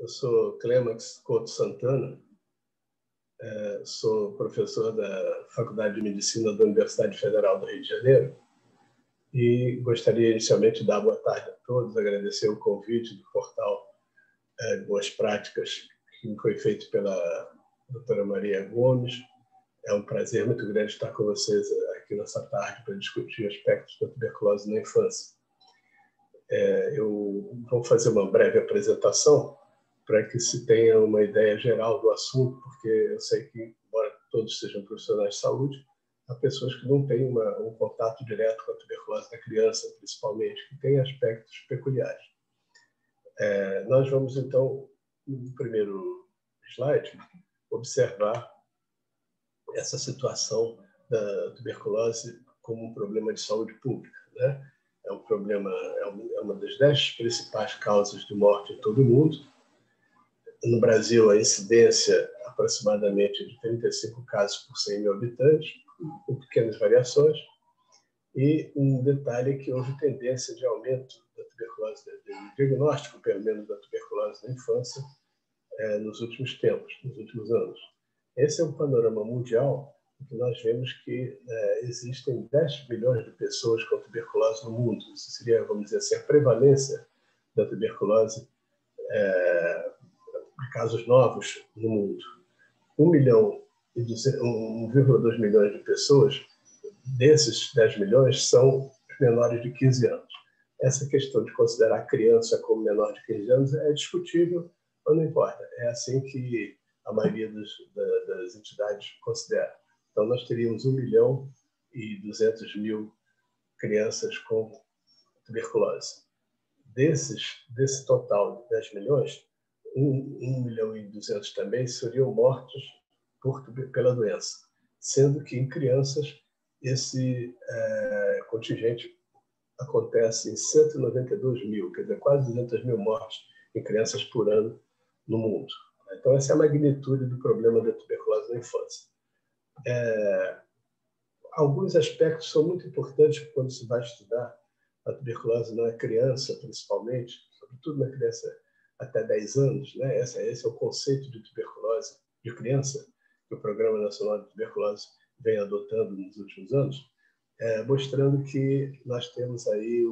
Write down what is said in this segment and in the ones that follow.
Eu sou Clêmax Couto Santana, sou professor da Faculdade de Medicina da Universidade Federal do Rio de Janeiro e gostaria inicialmente de dar boa tarde a todos, agradecer o convite do portal Boas Práticas que foi feito pela doutora Maria Gomes. É um prazer muito grande estar com vocês aqui nessa tarde para discutir aspectos da tuberculose na infância. Eu vou fazer uma breve apresentação para que se tenha uma ideia geral do assunto, porque eu sei que, embora todos sejam profissionais de saúde, há pessoas que não têm um contato direto com a tuberculose da criança, principalmente, que têm aspectos peculiares. Nós vamos, então, no primeiro slide, observar essa situação da tuberculose como um problema de saúde pública, né? É um problema, é uma das 10 principais causas de morte em todo o mundo. No Brasil, a incidência aproximadamente de 35 casos por 100 mil habitantes, com pequenas variações. E um detalhe é que houve tendência de aumento da tuberculose, do diagnóstico, pelo menos, da tuberculose na infância nos últimos tempos, nos últimos anos. Esse é um panorama mundial em que nós vemos que existem 10 milhões de pessoas com tuberculose no mundo. Isso seria, vamos dizer assim, a prevalência da tuberculose de casos novos no mundo. 1,2 milhões de pessoas, desses 10 milhões, são menores de 15 anos. Essa questão de considerar a criança como menor de 15 anos é discutível, mas não importa. É assim que a maioria das entidades considera. Então, nós teríamos 1.200.000 crianças com tuberculose. Desse total de 10 milhões, 1.200.000 também seriam mortos pela doença, sendo que em crianças esse contingente acontece em 192.000, quer dizer, quase 200.000 mortes em crianças por ano no mundo. Então, essa é a magnitude do problema da tuberculose na infância. Alguns aspectos são muito importantes quando se vai estudar a tuberculose na criança, principalmente, sobretudo na criança até 10 anos, né? Esse é o conceito de tuberculose de criança que o Programa Nacional de Tuberculose vem adotando nos últimos anos, mostrando que nós temos aí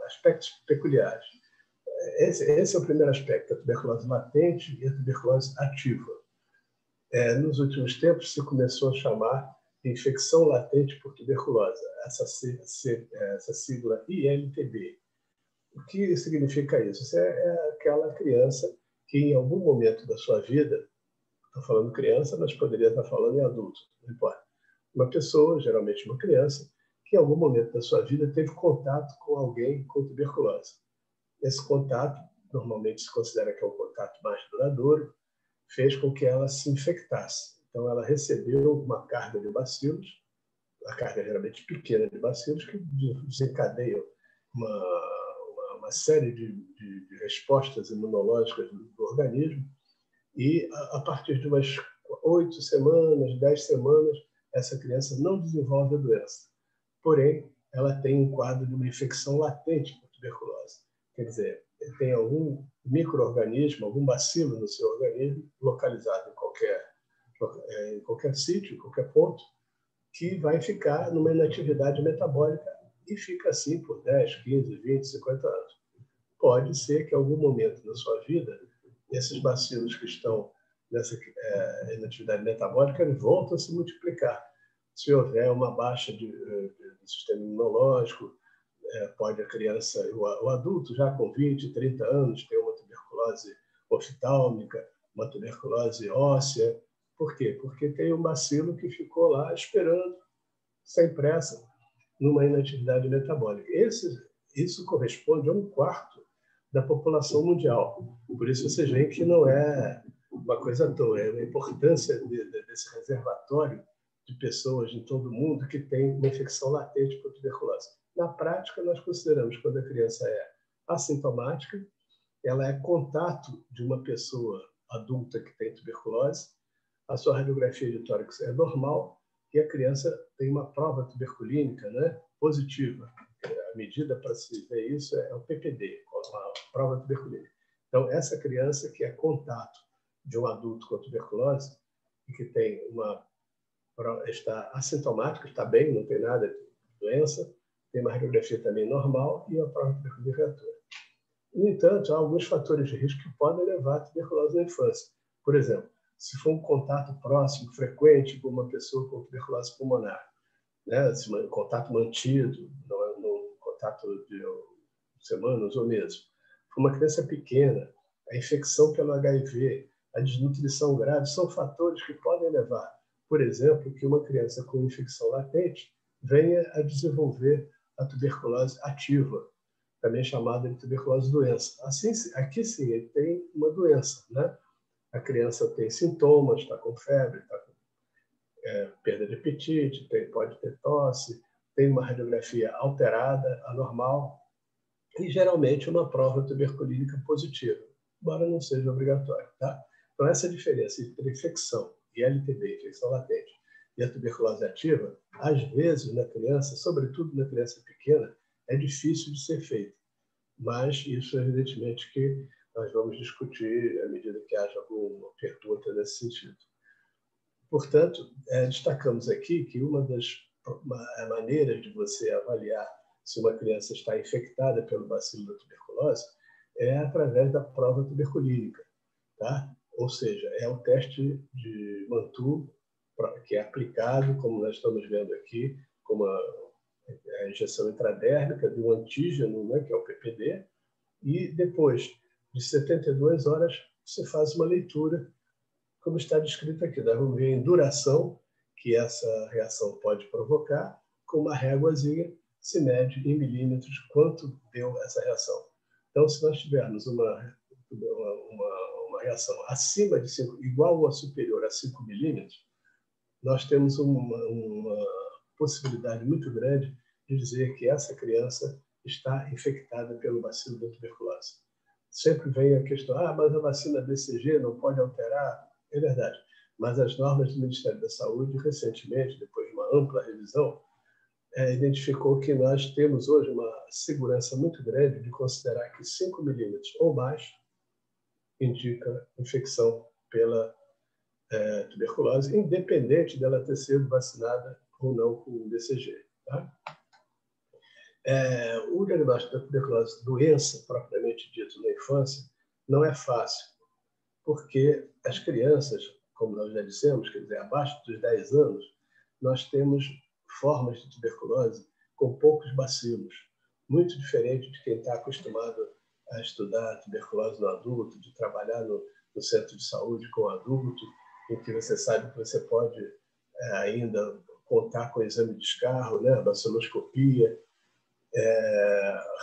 aspectos peculiares. Esse é o primeiro aspecto, a tuberculose latente e a tuberculose ativa. Nos últimos tempos, se começou a chamar de infecção latente por tuberculose, essa sigla ILTB. O que significa isso? Isso é aquela criança que, em algum momento da sua vida, estou falando criança, mas poderia estar falando em adulto, não importa. Uma pessoa, geralmente uma criança, que em algum momento da sua vida teve contato com alguém com tuberculose. Esse contato, normalmente se considera que é um contato mais duradouro, fez com que ela se infectasse. Então, ela recebeu uma carga de bacilos, a carga geralmente pequena de bacilos, que desencadeiam uma série de respostas imunológicas do organismo, e a partir de umas 8 semanas, 10 semanas, essa criança não desenvolve a doença. Porém, ela tem um quadro de uma infecção latente por tuberculose. Quer dizer, tem algum micro-organismo, algum bacilo no seu organismo, localizado em qualquer sítio, em qualquer ponto, que vai ficar numa inatividade metabólica e fica assim por 10, 15, 20, 50 anos. Pode ser que, em algum momento da sua vida, esses bacilos que estão nessa inatividade metabólica eles voltam a se multiplicar. Se houver uma baixa do sistema imunológico, pode a criança, o adulto já com 20, 30 anos, ter uma tuberculose oftálmica, uma tuberculose óssea. Por quê? Porque tem um bacilo que ficou lá esperando, sem pressa, numa inatividade metabólica. Isso corresponde a 1/4 da população mundial. Por isso vocês veem que não é uma coisa à toa, é a importância desse reservatório de pessoas em todo o mundo que tem uma infecção latente por tuberculose. Na prática, nós consideramos que quando a criança é assintomática, ela é contato de uma pessoa adulta que tem tuberculose, a sua radiografia de tórax é normal e a criança tem uma prova tuberculínica, né, positiva. A medida para se ver isso é o PPD, a prova tuberculínica. Então, essa criança que é contato de um adulto com tuberculose e que tem está assintomática, está bem, não tem nada de doença, tem uma radiografia também normal e a prova tuberculínica. No entanto, há alguns fatores de risco que podem levar à tuberculose na infância. Por exemplo, se for um contato próximo, frequente com uma pessoa com tuberculose pulmonar, né? Se um contato mantido, no contato de semanas ou meses. Se for uma criança pequena, a infecção pelo HIV, a desnutrição grave, são fatores que podem levar, por exemplo, que uma criança com infecção latente venha a desenvolver a tuberculose ativa, também chamada de tuberculose doença. Assim, aqui sim, ele tem uma doença, né? A criança tem sintomas, está com febre, está com perda de apetite, pode ter tosse, tem uma radiografia alterada, anormal, e geralmente uma prova tuberculínica positiva, embora não seja obrigatório. Tá? Então, essa diferença entre infecção e LTB, infecção latente, e a tuberculose ativa, às vezes na criança, sobretudo na criança pequena, é difícil de ser feita. Mas isso, evidentemente, que nós vamos discutir à medida que haja alguma pergunta nesse sentido. Portanto, destacamos aqui que uma das maneiras de você avaliar se uma criança está infectada pelo bacilo da tuberculose é através da prova tuberculínica, tá? Ou seja, é o teste de Mantoux que é aplicado, como nós estamos vendo aqui, como a injeção intradérmica de um antígeno, né, que é o PPD, e depois de 72 horas você faz uma leitura, como está descrito aqui. Nós vamos ver em duração que essa reação pode provocar, com uma réguazinha se mede em milímetros quanto deu essa reação. Então, se nós tivermos uma reação acima de 5, igual ou superior a 5 milímetros, nós temos uma possibilidade muito grande de dizer que essa criança está infectada pelo bacilo da tuberculose. Sempre vem a questão, mas a vacina BCG não pode alterar. É verdade, mas as normas do Ministério da Saúde, recentemente, depois de uma ampla revisão, identificou que nós temos hoje uma segurança muito grande de considerar que 5 milímetros ou mais indica infecção pela tuberculose, independente dela ter sido vacinada ou não com o BCG. Tá? O diagnóstico da tuberculose, doença propriamente dito na infância, não é fácil, porque as crianças, como nós já dissemos, quer dizer, abaixo dos 10 anos, nós temos formas de tuberculose com poucos bacilos, muito diferente de quem está acostumado a estudar tuberculose no adulto, de trabalhar no centro de saúde com o adulto, em que você sabe que você pode ainda contar com o exame de escarro, né, a baciloscopia,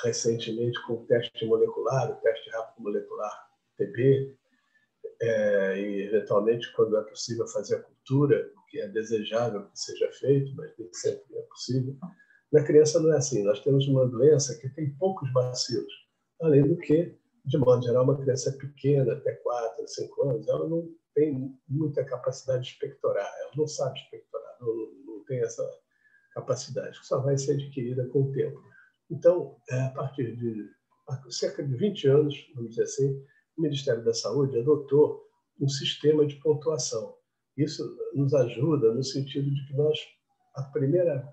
recentemente com o teste molecular, o teste rápido molecular TB, e eventualmente, quando é possível, fazer a cultura, que é desejável que seja feito, mas nem sempre é possível. Na criança não é assim. Nós temos uma doença que tem poucos bacilos, além do que, de modo geral, uma criança pequena, até 4, 5 anos, ela não tem muita capacidade de expectorar, ela não sabe expectorar, não tem essa capacidade, que só vai ser adquirida com o tempo. Então, a partir de cerca de 20 anos, vamos dizer assim, o Ministério da Saúde adotou um sistema de pontuação. Isso nos ajuda no sentido de que a primeira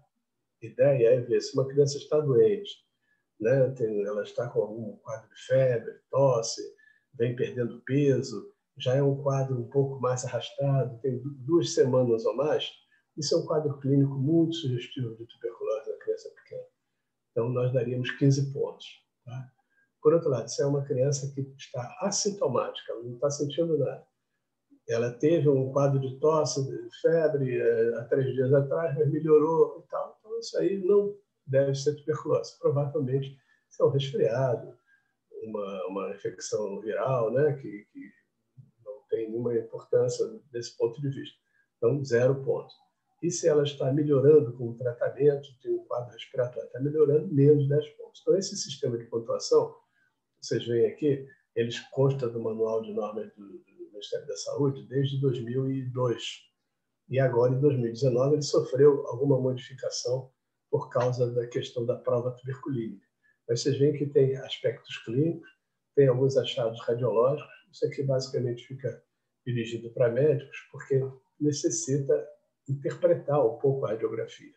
ideia é ver se uma criança está doente, né? Ela está com algum quadro de febre, tosse, vem perdendo peso, já é um quadro um pouco mais arrastado, tem 2 semanas ou mais, isso é um quadro clínico muito sugestivo de tuberculose na criança pequena. Então, nós daríamos 15 pontos. Tá? Por outro lado, se é uma criança que está assintomática, ela não está sentindo nada, ela teve um quadro de tosse, de febre há 3 dias atrás, mas melhorou e tal, então isso aí não deve ser tuberculose. Provavelmente é um resfriado, uma infecção viral, né, que não tem nenhuma importância desse ponto de vista. Então, 0 pontos. E se ela está melhorando com o tratamento, tem um quadro respiratório, está melhorando, menos 10 pontos. Então, esse sistema de pontuação, vocês veem aqui, eles constam do Manual de Normas do Ministério da Saúde desde 2002. E agora, em 2019, ele sofreu alguma modificação por causa da questão da prova tuberculínica. Mas vocês veem que tem aspectos clínicos, tem alguns achados radiológicos. Isso aqui basicamente fica dirigido para médicos, porque necessita interpretar um pouco a radiografia,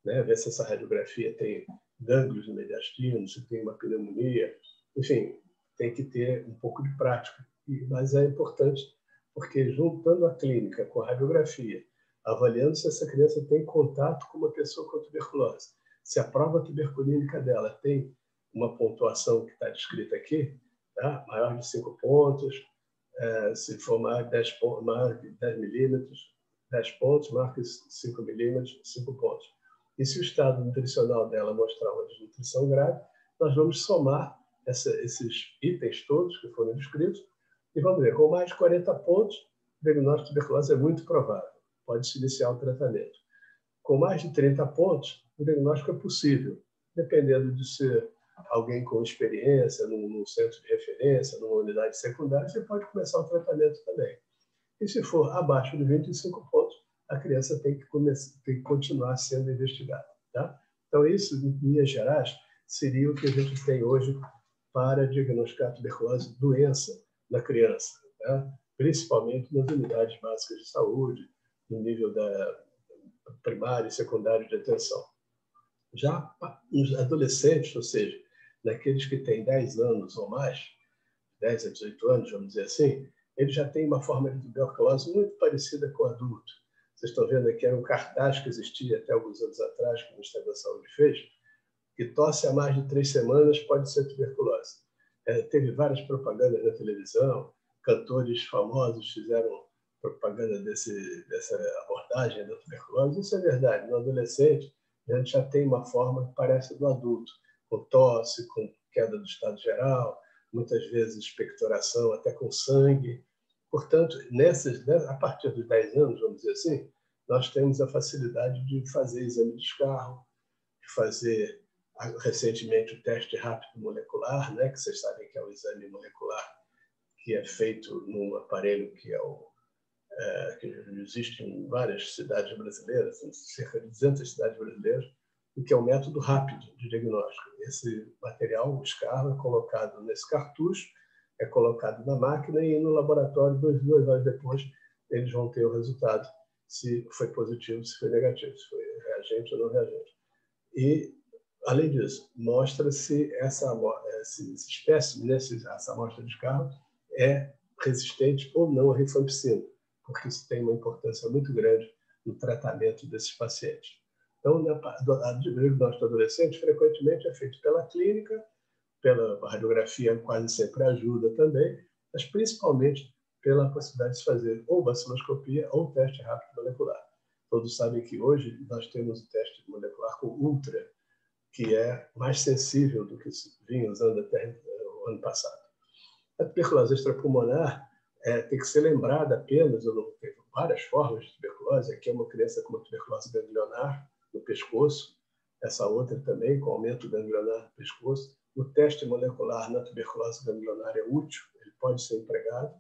né? Ver se essa radiografia tem gânglios no mediastino, se tem uma pneumonia, enfim, tem que ter um pouco de prática. Mas é importante, porque juntando a clínica com a radiografia, avaliando se essa criança tem contato com uma pessoa com tuberculose, se a prova tuberculínica dela tem uma pontuação que está descrita aqui, tá? Maior de 5 pontos, se for maior de 10 milímetros, 10 pontos, marca 5 milímetros, 5 pontos. E se o estado nutricional dela mostrar uma desnutrição grave, nós vamos somar esses itens todos que foram descritos e vamos ver, com mais de 40 pontos, o diagnóstico de tuberculose é muito provável, pode-se iniciar o tratamento. Com mais de 30 pontos, o diagnóstico é possível, dependendo de ser alguém com experiência num centro de referência, numa unidade secundária, você pode começar o tratamento também. E se for abaixo de 25 pontos, a criança tem que continuar sendo investigada. Tá? Então, isso, em linhas gerais, seria o que a gente tem hoje para diagnosticar tuberculose doença na criança, tá? Principalmente nas unidades básicas de saúde, no nível da primária e secundária de atenção. Já nos adolescentes, ou seja, naqueles que têm 10 anos ou mais, 10 a 18 anos, vamos dizer assim, eles já têm uma forma de tuberculose muito parecida com o adulto. Vocês estão vendo aqui, era um cartaz que existia até alguns anos atrás, que o Ministério da Saúde fez, que tosse há mais de 3 semanas pode ser tuberculose. Teve várias propagandas na televisão, cantores famosos fizeram propaganda dessa abordagem da tuberculose. Isso é verdade. No adolescente, a gente já tem uma forma que parece do adulto, com tosse, com queda do estado geral, muitas vezes expectoração, até com sangue. Portanto, a partir dos 10 anos, vamos dizer assim, nós temos a facilidade de fazer exame de descarro, de fazer recentemente o teste rápido molecular, né, que vocês sabem que é o exame molecular que é feito num aparelho que existe em várias cidades brasileiras, em cerca de 200 cidades brasileiras, e que é um método rápido de diagnóstico. Esse material, o descarro, é colocado nesse cartucho, é colocado na máquina e no laboratório, 2 horas depois, eles vão ter o resultado, se foi positivo, se foi negativo, se foi reagente ou não reagente. E, além disso, mostra se essa espécime, essa amostra de descarro, é resistente ou não à rifampicina, porque isso tem uma importância muito grande no tratamento desses pacientes. Então, a diagnóstico adolescente frequentemente é feito pela clínica, pela radiografia quase sempre ajuda também, mas principalmente pela possibilidade de se fazer ou vaciloscopia ou teste rápido molecular. Todos sabem que hoje nós temos o teste molecular com ultra, que é mais sensível do que se vinha usando até o ano passado. A tuberculose extrapulmonar tem que ser lembrada apenas, tem várias formas de tuberculose. Aqui é uma criança com uma tuberculose ganglionar no pescoço, essa outra também com aumento ganglionar no pescoço. O teste molecular na tuberculose ganglionar é útil, ele pode ser empregado.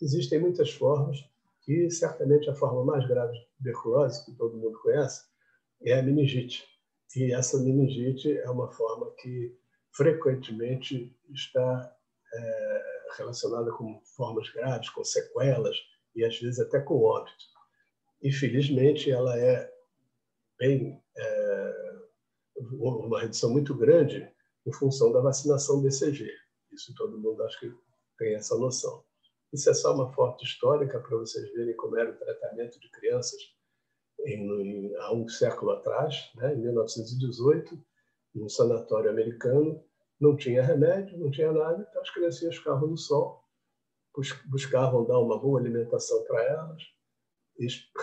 Existem muitas formas e certamente a forma mais grave de tuberculose, que todo mundo conhece, é a meningite. E essa meningite é uma forma que frequentemente está relacionada com formas graves, com sequelas e às vezes até com óbito. Infelizmente, ela é uma redução muito grande em função da vacinação BCG. Isso todo mundo acho que tem essa noção. Isso é só uma foto histórica para vocês verem como era o tratamento de crianças há um século atrás, né, em 1918, num sanatório americano. Não tinha remédio, não tinha nada, então as criancinhas ficavam no sol, buscavam dar uma boa alimentação para elas,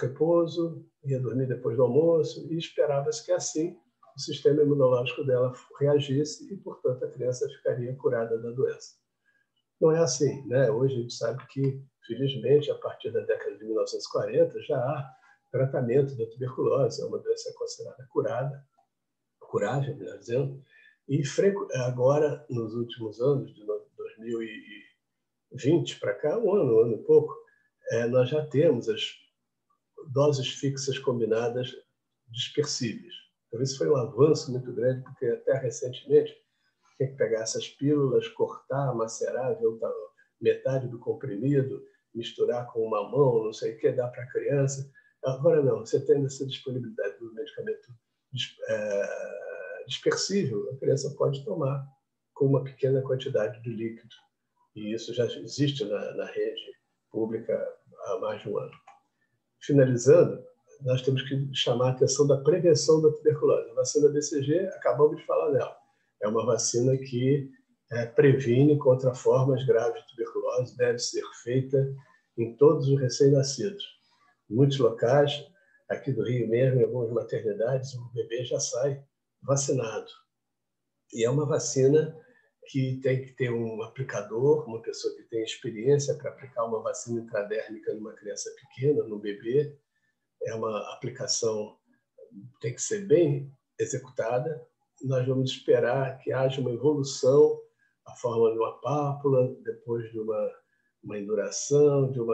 repouso, ia dormir depois do almoço, e esperava-se que assim o sistema imunológico dela reagisse e, portanto, a criança ficaria curada da doença. Não é assim, né? Hoje a gente sabe que, felizmente, a partir da década de 1940, já há tratamento da tuberculose, é uma doença considerada curável, melhor dizendo, e agora, nos últimos anos, de 2020 para cá, um ano e pouco, nós já temos as doses fixas combinadas dispersíveis. Então, isso foi um avanço muito grande, porque até recentemente tem que pegar essas pílulas, cortar, macerar, ver metade do comprimido, misturar com uma mão, não sei o que, dar para a criança. Agora não, você tem essa disponibilidade do medicamento dispersível, a criança pode tomar com uma pequena quantidade de líquido. E isso já existe na rede pública há mais de um ano. Finalizando, nós temos que chamar a atenção da prevenção da tuberculose. A vacina BCG, acabamos de falar nela, é uma vacina que previne contra formas graves de tuberculose, deve ser feita em todos os recém-nascidos. Em muitos locais, aqui do Rio mesmo, em algumas maternidades, o bebê já sai vacinado. E é uma vacina que tem que ter um aplicador, uma pessoa que tem experiência para aplicar uma vacina intradérmica numa criança pequena, no bebê. É uma aplicação que tem que ser bem executada. Nós vamos esperar que haja uma evolução, a forma de uma pápula, depois de uma induração, de um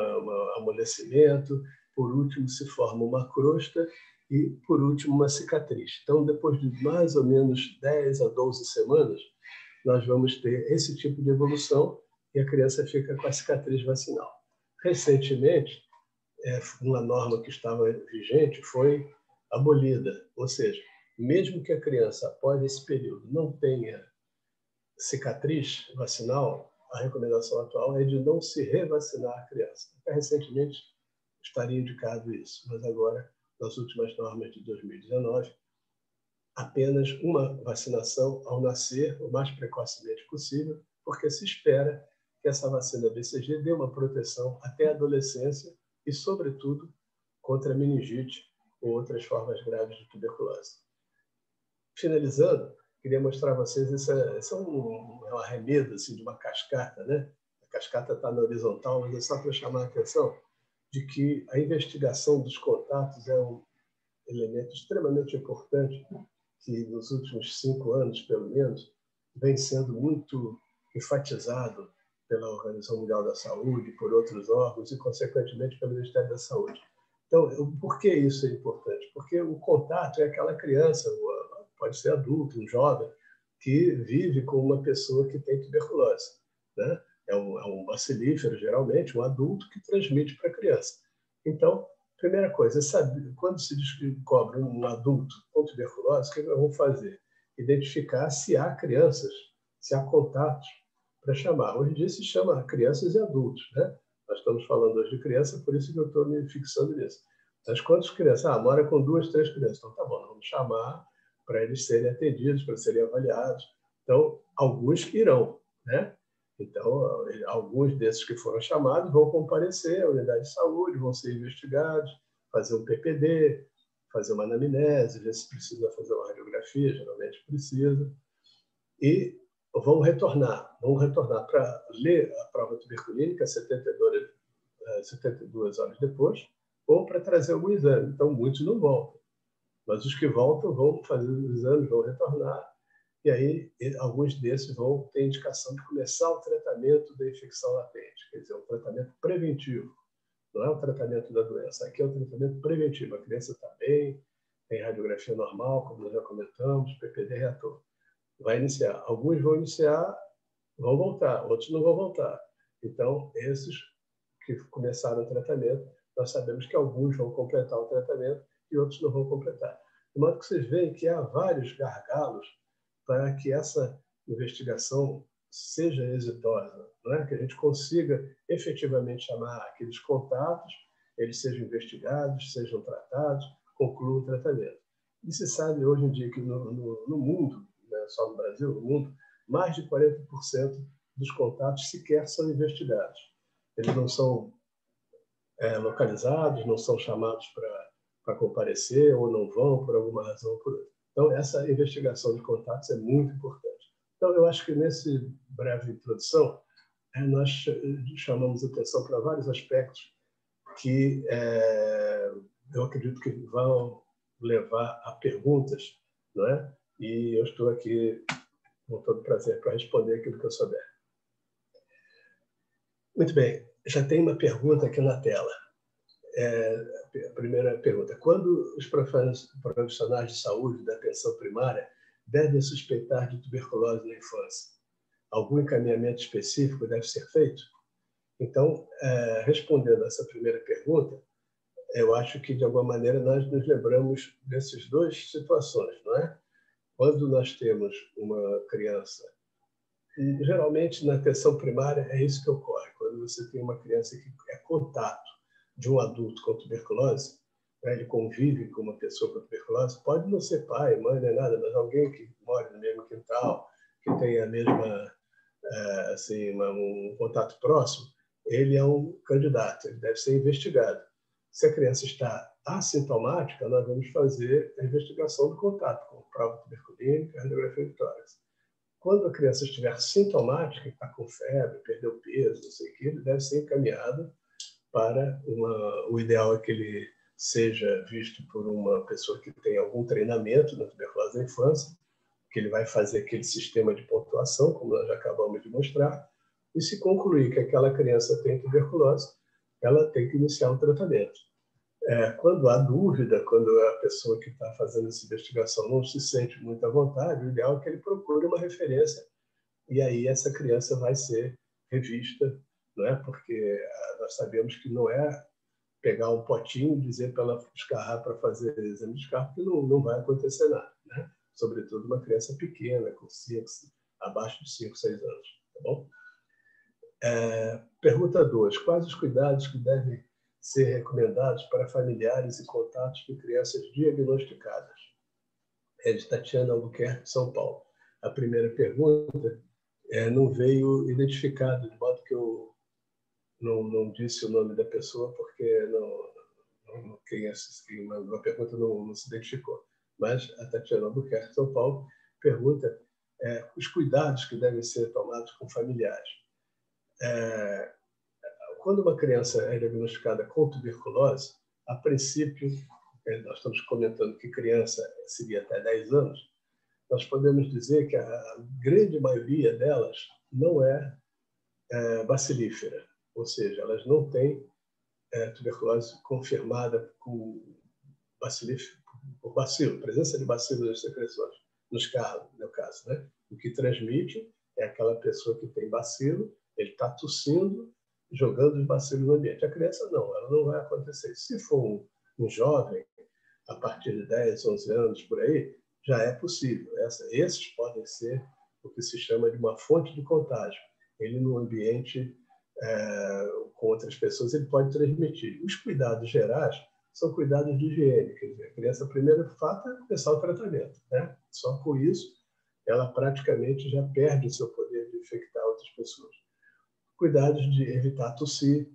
amolecimento. Por último, se forma uma crosta e, por último, uma cicatriz. Então, depois de mais ou menos 10 a 12 semanas, nós vamos ter esse tipo de evolução e a criança fica com a cicatriz vacinal. Recentemente, uma norma que estava vigente foi abolida, ou seja, mesmo que a criança, após esse período, não tenha cicatriz vacinal, a recomendação atual é de não se revacinar a criança. Até recentemente estaria indicado isso, mas agora, nas últimas normas de 2019, apenas uma vacinação ao nascer, o mais precocemente possível, porque se espera que essa vacina BCG dê uma proteção até a adolescência e, sobretudo, contra a meningite ou outras formas graves de tuberculose. Finalizando, queria mostrar a vocês, esse é um arremedo assim, de uma cascata, né? A cascata está na horizontal, mas é só para chamar a atenção de que a investigação dos contatos é um elemento extremamente importante que nos últimos 5 anos, pelo menos, vem sendo muito enfatizado pela Organização Mundial da Saúde, por outros órgãos e, consequentemente, pelo Ministério da Saúde. Então, por que isso é importante? Porque o contato é aquela criança, pode ser adulto, um jovem, que vive com uma pessoa que tem tuberculose, né? É um bacilífero, geralmente, um adulto que transmite para a criança. Então, primeira coisa, saber, quando se descobre um adulto com tuberculose, o que nós vamos fazer? Identificar se há crianças, se há contatos para chamar. Hoje em dia se chama crianças e adultos, né? Nós estamos falando hoje de criança, por isso que eu estou me fixando nisso. Mas quantas crianças? Mora com 2, 3 crianças. Então, tá bom, vamos chamar para eles serem atendidos, para serem avaliados. Então, alguns irão, né? Então, alguns desses que foram chamados vão comparecer à unidade de saúde, vão ser investigados, fazer um PPD, fazer uma anamnese, ver se precisa fazer uma radiografia, geralmente precisa, e vão retornar para ler a prova tuberculínica 72 horas depois, ou para trazer algum exame. Então, muitos não voltam, mas os que voltam vão fazer os exames, vão retornar, e aí alguns desses vão ter indicação de começar o tratamento da infecção latente, quer dizer, um tratamento preventivo. Não é o tratamento da doença, aqui é o tratamento preventivo. A criança está bem, tem radiografia normal, como nós já comentamos, PPD reator. Vai iniciar. Alguns vão iniciar, vão voltar, outros não vão voltar. Então, esses que começaram o tratamento, nós sabemos que alguns vão completar o tratamento e outros não vão completar. De modo que vocês veem que há vários gargalos para que essa investigação seja exitosa, não é? Que a gente consiga efetivamente chamar aqueles contatos, eles sejam investigados, sejam tratados, concluam o tratamento. E se sabe hoje em dia que no mundo, não é só no Brasil, no mundo, mais de 40% dos contatos sequer são investigados. Eles não são localizados, não são chamados para comparecer ou não vão por alguma razão ou por outra. Então, essa investigação de contatos é muito importante. Então, eu acho que nessa breve introdução, nós chamamos atenção para vários aspectos que eu acredito que vão levar a perguntas, não é? E eu estou aqui com todo prazer para responder aquilo que eu souber. Muito bem, já tem uma pergunta aqui na tela. A primeira pergunta: quando os profissionais de saúde da atenção primária devem suspeitar de tuberculose na infância? Algum encaminhamento específico deve ser feito? Então, respondendo a essa primeira pergunta, eu acho que, de alguma maneira, nós nos lembramos dessas duas situações, não é? Quando nós temos uma criança, e geralmente na atenção primária é isso que ocorre, quando você tem uma criança que é contato de um adulto com tuberculose, né, ele convive com uma pessoa com tuberculose, pode não ser pai, mãe, nem nada, mas alguém que mora no mesmo quintal, que tem a mesma, assim, um contato próximo, ele é um candidato, ele deve ser investigado. Se a criança está assintomática, nós vamos fazer a investigação do contato, com prova tuberculínica, radiografia de tórax. Quando a criança estiver sintomática, está com febre, perdeu peso, não sei o que, ele deve ser encaminhado para o ideal é que ele seja visto por uma pessoa que tem algum treinamento na tuberculose da infância, que ele vai fazer aquele sistema de pontuação, como nós já acabamos de mostrar, e se concluir que aquela criança tem tuberculose, ela tem que iniciar um tratamento. Quando há dúvida, quando a pessoa que está fazendo essa investigação não se sente muito à vontade, o ideal é que ele procure uma referência e aí essa criança vai ser revista, não é? Porque nós sabemos que não é pegar um potinho e dizer para ela escarrar para fazer exame de escarro, que não vai acontecer nada, né? Sobretudo uma criança pequena, com abaixo de 5, 6 anos. Tá bom? Pergunta 2. Quais os cuidados que devem ser recomendados para familiares e contatos de crianças diagnosticadas? É de Tatiana Albuquerque, São Paulo. A primeira pergunta não veio identificado, de modo que eu não disse o nome da pessoa, porque quem mandou a pergunta não se identificou. Mas a Tatiana Albuquerque, São Paulo, pergunta os cuidados que devem ser tomados com familiares. Quando uma criança é diagnosticada com tuberculose, a princípio, nós estamos comentando que criança seria até 10 anos, nós podemos dizer que a grande maioria delas não é bacilífera, ou seja, elas não têm tuberculose confirmada por bacilo, presença de bacilo nas secreções, no caso, né? O que transmite é aquela pessoa que tem bacilo, ele está tossindo, jogando os bacilos no ambiente. A criança não, ela não vai acontecer. Se for um jovem, a partir de 10, 11 anos, por aí, já é possível. Esses podem ser o que se chama de uma fonte de contágio. Ele, no ambiente com outras pessoas, ele pode transmitir. Os cuidados gerais são cuidados de higiene. Quer dizer, a criança, primeiro fato, é começar o tratamento, né? Só com isso, ela praticamente já perde o seu poder de infectar outras pessoas. Cuidados de evitar tossir,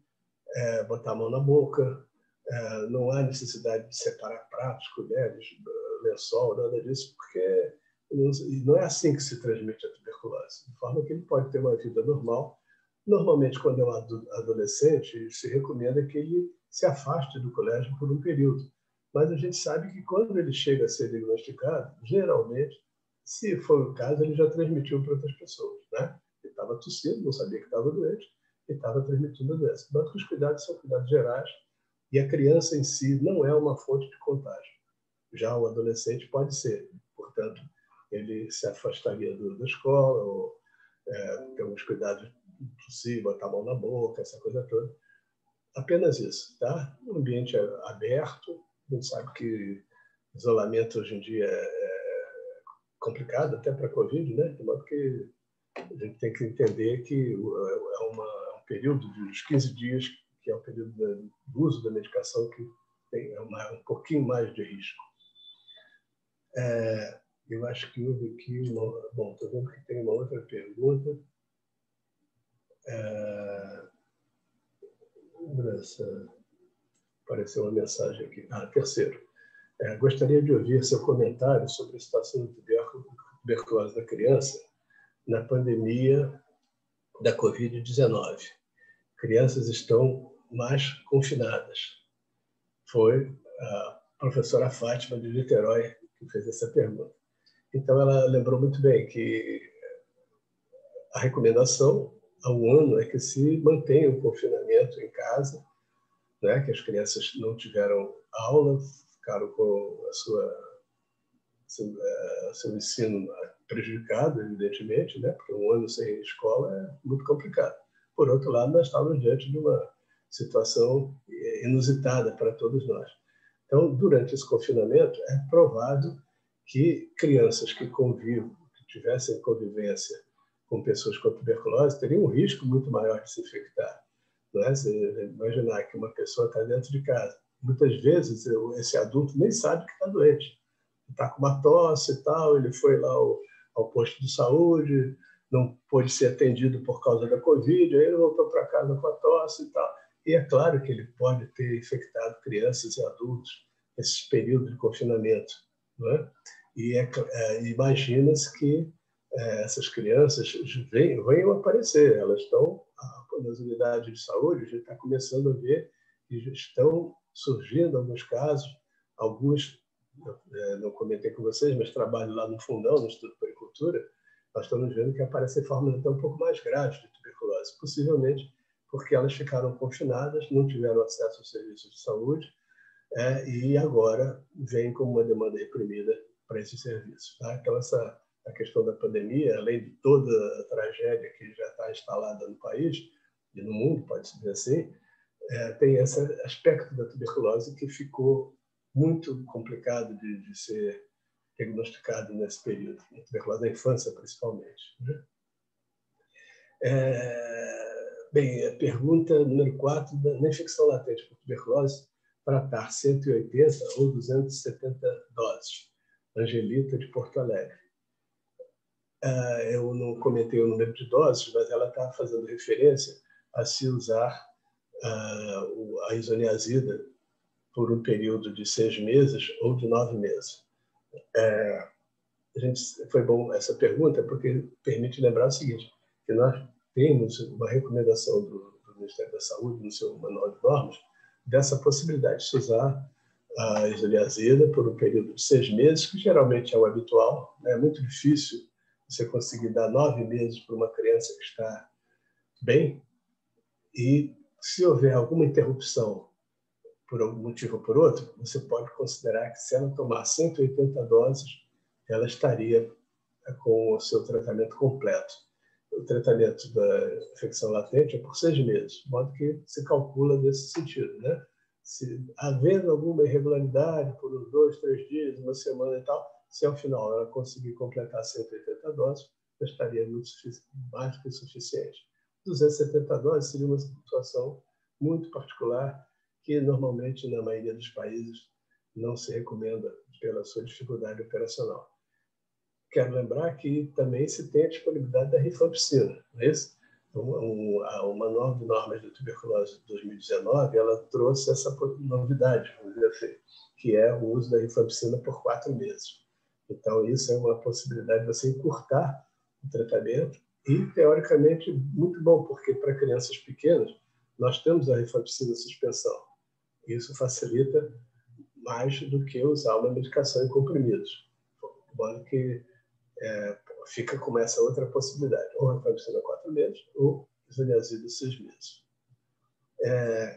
botar a mão na boca, não há necessidade de separar pratos, colheres, lençol, nada disso, porque não é assim que se transmite a tuberculose. De forma que ele pode ter uma vida normal. Normalmente, quando é um adolescente, se recomenda que ele se afaste do colégio por um período. Mas a gente sabe que quando ele chega a ser diagnosticado, geralmente, se for o caso, ele já transmitiu para outras pessoas, né? Ele estava tossindo, não sabia que estava doente, e estava transmitindo a doença. Mas os cuidados são cuidados gerais, e a criança em si não é uma fonte de contágio. Já o adolescente pode ser. Portanto, ele se afastaria da escola, ou ter alguns cuidados possíveis, botar a mão na boca, essa coisa toda. Apenas isso, tá? Um ambiente aberto, a gente sabe que isolamento hoje em dia é complicado, até para a Covid, né? De modo que a gente tem que entender que um período de uns 15 dias, que é o período do uso da medicação, que tem um pouquinho mais de risco. Eu acho que houve aqui bom, estou vendo que tem uma outra pergunta. Apareceu uma mensagem aqui. Terceiro. Gostaria de ouvir seu comentário sobre a situação de tuberculose da criança na pandemia da Covid-19. Crianças estão mais confinadas. Foi a professora Fátima de Niterói que fez essa pergunta. Então, ela lembrou muito bem que a recomendação há um ano é que se mantenha o confinamento em casa, né? Que as crianças não tiveram aula, ficaram com a sua seu ensino prejudicado, evidentemente, né? Porque um ano sem escola é muito complicado. Por outro lado, nós estávamos diante de uma situação inusitada para todos nós. Então, durante esse confinamento, é provável que crianças que tivessem convivência com pessoas com tuberculose teriam um risco muito maior de se infectar. Não é? Você imaginar que uma pessoa está dentro de casa. Muitas vezes, esse adulto nem sabe que está doente. Está com uma tosse e tal, ele foi lá ao posto de saúde, não pôde ser atendido por causa da Covid, aí ele voltou para casa com a tosse e tal. E é claro que ele pode ter infectado crianças e adultos nesse período de confinamento. Não é? E imagina-se que essas crianças venham aparecer, elas estão nas unidades de saúde, a gente está começando a ver que estão surgindo alguns casos, alguns, não comentei com vocês, mas trabalho lá no Fundão, no Instituto de Poricultura, nós estamos vendo que aparecem formas até um pouco mais graves de tuberculose, possivelmente porque elas ficaram confinadas, não tiveram acesso aos serviços de saúde, e agora vem como uma demanda reprimida para esses serviços. Tá? Então, a questão da pandemia, além de toda a tragédia que já está instalada no país e no mundo, pode-se dizer assim, tem esse aspecto da tuberculose que ficou muito complicado de ser diagnosticado nesse período, a tuberculose da infância, principalmente. Né? Bem, a pergunta número 4, na infecção latente por tuberculose, tratar 180 ou 270 doses. Angelita, de Porto Alegre. Eu não comentei o número de doses, mas ela está fazendo referência a se usar a isoniazida por um período de 6 meses ou de 9 meses. Foi bom essa pergunta, porque permite lembrar o seguinte, que nós temos uma recomendação do Ministério da Saúde, no seu manual de normas, dessa possibilidade de se usar a isoniazida por um período de 6 meses, que geralmente é o habitual. É muito difícil você conseguir dar 9 meses para uma criança que está bem, e se houver alguma interrupção por algum motivo ou por outro, você pode considerar que se ela tomar 180 doses, ela estaria com o seu tratamento completo. O tratamento da infecção latente é por 6 meses, de modo que se calcula nesse sentido, né? Se havendo alguma irregularidade por uns 2, 3 dias, uma semana e tal, se ao final ela conseguir completar 180 doses, já estaria mais que suficiente. 270 doses seria uma situação muito particular que normalmente na maioria dos países não se recomenda pela sua dificuldade operacional. Quero lembrar que também se tem a disponibilidade da rifampicina, não é isso? O Manual de Normas de Tuberculose de 2019, ela trouxe essa novidade, vamos dizer assim, que é o uso da rifampicina por 4 meses. Então, isso é uma possibilidade de você encurtar o tratamento e, teoricamente, muito bom, porque para crianças pequenas, nós temos a rifampicina suspensão. Isso facilita mais do que usar uma medicação em comprimidos. De modo que fica com essa outra possibilidade, ou rifampicina 4 meses, ou isoniazida 6 meses.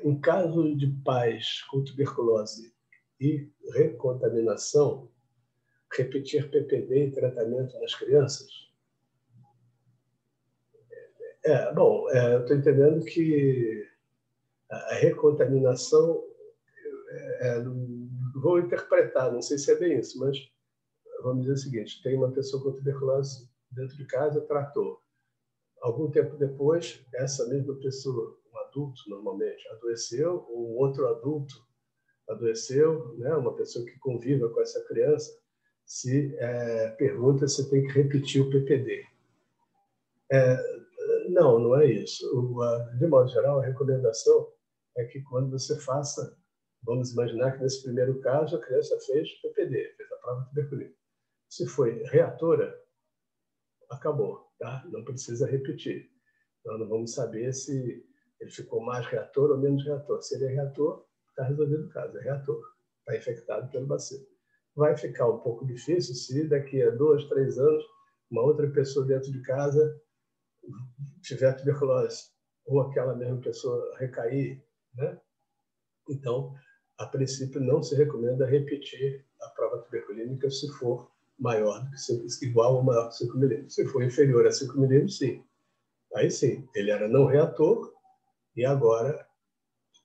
Em caso de pais com tuberculose e recontaminação, repetir PPD em tratamento nas crianças? Eu estou entendendo que a recontaminação, vou interpretar, não sei se é bem isso, mas vamos dizer o seguinte, tem uma pessoa com tuberculose dentro de casa, tratou. Algum tempo depois, essa mesma pessoa, um adulto normalmente, adoeceu, ou um outro adulto adoeceu, né? Uma pessoa que conviva com essa criança, pergunta se tem que repetir o PPD. Não é isso. De modo geral, a recomendação é que quando você faça, vamos imaginar que nesse primeiro caso a criança fez PPD, fez a prova tuberculina. Se foi reatora, acabou, tá? Não precisa repetir. Então, não vamos saber se ele ficou mais reator ou menos reator. Se ele é reator, está resolvido o caso, é reator, está infectado pelo bacilo. Vai ficar um pouco difícil se daqui a 2, 3 anos uma outra pessoa dentro de casa tiver tuberculose ou aquela mesma pessoa recair, né? Então, a princípio, não se recomenda repetir a prova tuberculínica se for maior do que igual ou maior que 5 milímetros. Se for inferior a 5 milímetros, sim. Aí sim, ele era não reator e agora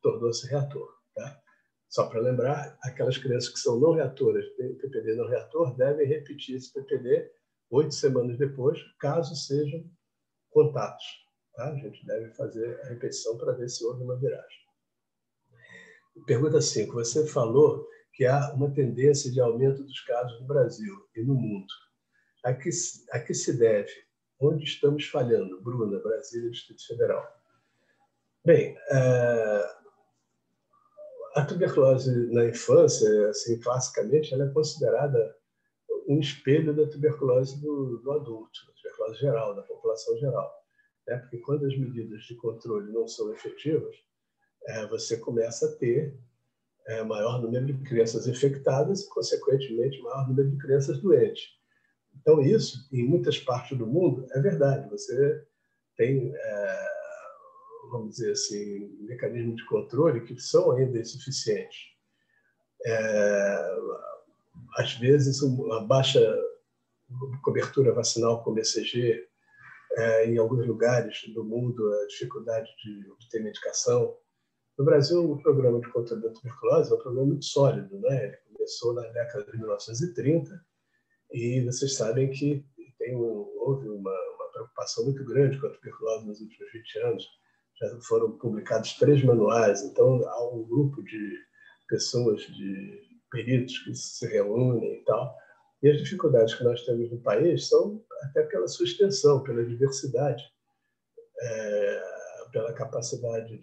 tornou-se reator. Tá? Só para lembrar, aquelas crianças que são não reatoras, têm PPD não reator, devem repetir esse PPD 8 semanas depois, caso sejam contatos. Tá? A gente deve fazer a repetição para ver se houve uma viragem. Pergunta 5. Você falou que há uma tendência de aumento dos casos no Brasil e no mundo. A que se deve? Onde estamos falhando? Bruna, Brasília, Distrito Federal. Bem, a tuberculose na infância, assim, classicamente, ela é considerada um espelho da tuberculose do adulto, da tuberculose geral, da população geral. Né? Porque quando as medidas de controle não são efetivas, você começa a ter maior número de crianças infectadas e, consequentemente, maior número de crianças doentes. Então, isso, em muitas partes do mundo, é verdade. Você tem, vamos dizer assim, mecanismos de controle que são ainda insuficientes. Às vezes, uma baixa cobertura vacinal com BCG, em alguns lugares do mundo, a dificuldade de obter medicação. No Brasil, o programa de controle da tuberculose é um programa muito sólido, né? Ele começou na década de 1930 e vocês sabem que houve uma preocupação muito grande com a tuberculose nos últimos 20 anos. Já foram publicados 3 manuais, então há um grupo de pessoas, de peritos que se reúnem e tal. E as dificuldades que nós temos no país são até pela sua extensão, pela diversidade, pela capacidade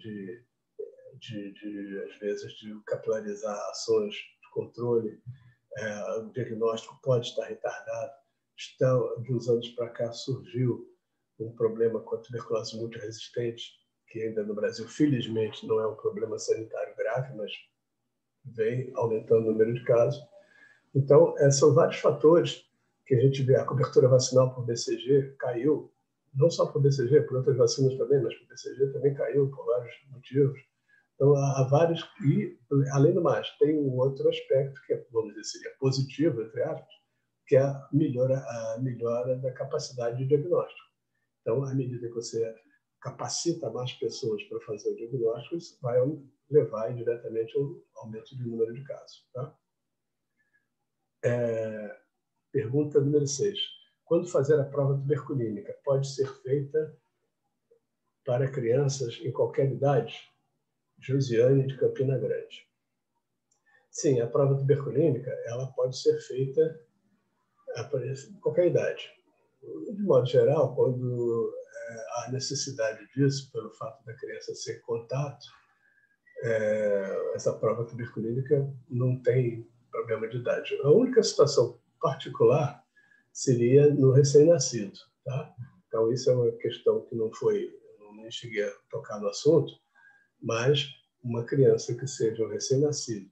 às vezes, de capilarizar ações de controle. O diagnóstico pode estar retardado. De uns anos para cá surgiu um problema com a tuberculose multiresistente, que ainda no Brasil, felizmente, não é um problema sanitário grave, mas vem aumentando o número de casos. Então, são vários fatores que a gente vê. A cobertura vacinal por BCG caiu, não só por BCG, por outras vacinas também, mas por BCG também caiu por vários motivos. Então, há vários. E, além do mais, tem um outro aspecto que, vamos dizer, seria positivo, entre aspas, que é a melhora da capacidade de diagnóstico. Então, à medida que você capacita mais pessoas para fazer o diagnóstico, isso vai levar indiretamente ao aumento do número de casos. Tá? Pergunta número 6. Quando fazer a prova tuberculínica, pode ser feita para crianças em qualquer idade? Josiane, de Campina Grande. Sim, a prova tuberculínica ela pode ser feita em qualquer idade. De modo geral, quando há necessidade disso, pelo fato da criança ser contato, essa prova tuberculínica não tem problema de idade. A única situação particular seria no recém-nascido. Tá? Então, isso é uma questão que não nem cheguei a tocar no assunto, mas uma criança que seja um recém-nascido,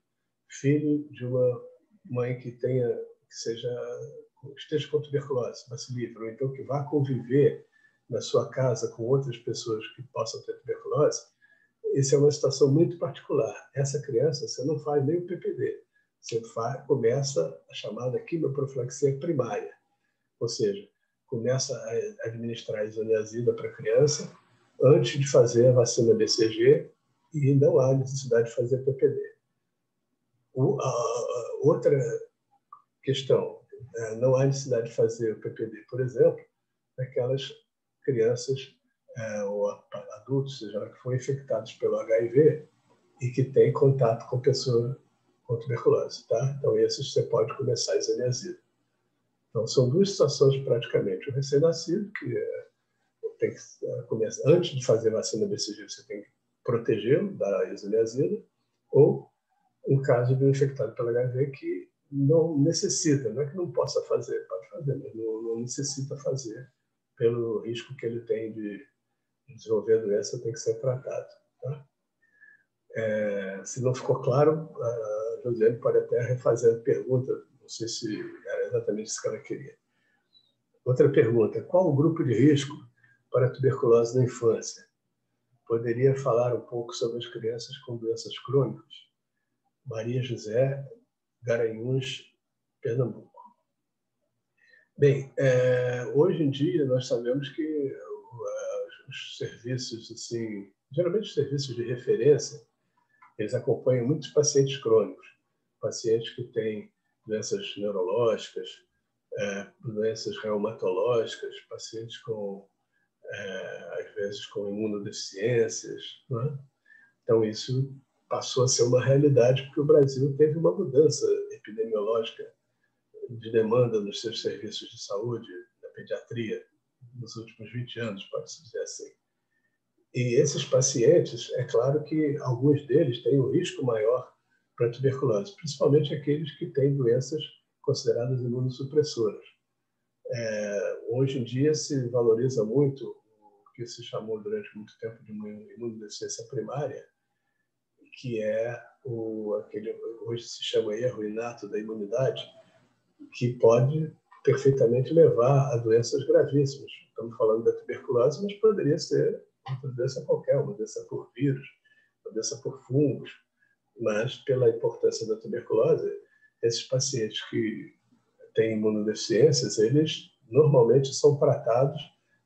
filho de uma mãe que esteja com tuberculose, bacilífero, ou então que vá conviver na sua casa com outras pessoas que possam ter tuberculose, essa é uma situação muito particular. Essa criança, você não faz nem o PPD, você começa a chamada quimioprofilaxia primária, ou seja, começa a administrar a isoniazida para a criança antes de fazer a vacina BCG e não há necessidade de fazer PPD. Outra questão, não há necessidade de fazer o PPD, por exemplo, daquelas crianças ou adultos, seja que foram infectados pelo HIV e que têm contato com pessoa com tuberculose. Tá? Então, esses você pode começar a isoniazida. Então, são 2 situações praticamente. O recém-nascido, que tem que começar, antes de fazer vacina BCG, você tem que protegê-lo da isoniazida, ou um caso de um infectado pelo HIV que não necessita, não é que não possa fazer, pode fazer, mas não necessita fazer pelo risco que ele tem de desenvolver a doença, tem que ser tratado. Tá? Se não ficou claro, a Josiane pode até refazer a pergunta, não sei se era exatamente isso que ela queria. Outra pergunta, qual o grupo de risco para a tuberculose na infância? Poderia falar um pouco sobre as crianças com doenças crônicas? Maria José, Garanhuns, Pernambuco. Bem, hoje em dia nós sabemos que os serviços, assim, geralmente os serviços de referência, eles acompanham muitos pacientes crônicos, pacientes que têm doenças neurológicas, doenças reumatológicas, pacientes com, às vezes, com imunodeficiências, né? Então, isso passou a ser uma realidade porque o Brasil teve uma mudança epidemiológica de demanda nos seus serviços de saúde, da pediatria, nos últimos 20 anos, pode-se dizer assim. E esses pacientes, é claro que alguns deles têm um risco maior para a tuberculose, principalmente aqueles que têm doenças consideradas imunossupressoras. Hoje em dia se valoriza muito o que se chamou durante muito tempo de imunodeficiência primária, que é aquele hoje se chama erro inato da imunidade, que pode perfeitamente levar a doenças gravíssimas. Estamos falando da tuberculose, mas poderia ser outra doença qualquer, uma doença por vírus, uma doença por fungos. Mas, pela importância da tuberculose, esses pacientes que têm imunodeficiências, eles normalmente são tratados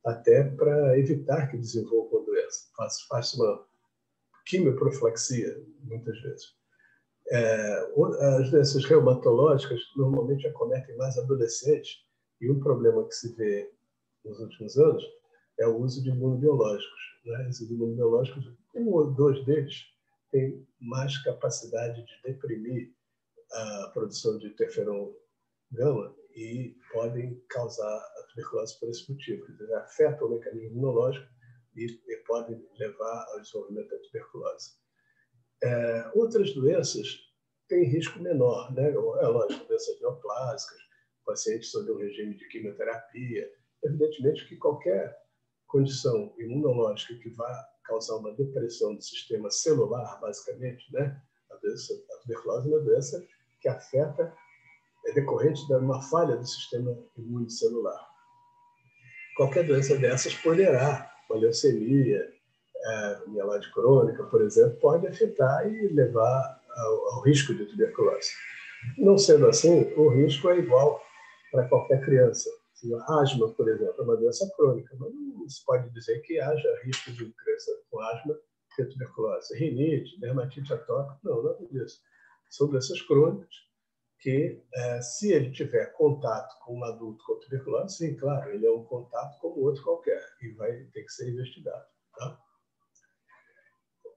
até para evitar que desenvolvam a doença. Faz uma quimioprofilaxia, muitas vezes. As doenças reumatológicas normalmente acometem mais adolescentes, e um problema que se vê nos últimos anos é o uso de imunobiológicos. Né? Esses imunobiológicos, um ou dois deles têm mais capacidade de deprimir a produção de interferon gama e podem causar a tuberculose por esse motivo. Quer dizer, afetam o mecanismo imunológico e podem levar ao desenvolvimento da tuberculose. Outras doenças têm risco menor, né? É lógico, doenças neoplásicas, pacientes sob um regime de quimioterapia. Evidentemente que qualquer condição imunológica que vá causar uma depressão do sistema celular, basicamente, né? A tuberculose é uma doença que afeta, é decorrente de uma falha do sistema imune celular. Qualquer doença dessas poderá, uma leucemia, mieloide crônica, por exemplo, pode afetar e levar ao risco de tuberculose. Não sendo assim, o risco é igual para qualquer criança. A asma, por exemplo, é uma doença crônica, mas não se pode dizer que haja risco de criança com asma ter tuberculose. Rinite, dermatite atópica, não, nada disso. São doenças crônicas que, se ele tiver contato com um adulto com tuberculose, sim, claro, ele é um contato como outro qualquer e vai ter que ser investigado. Tá?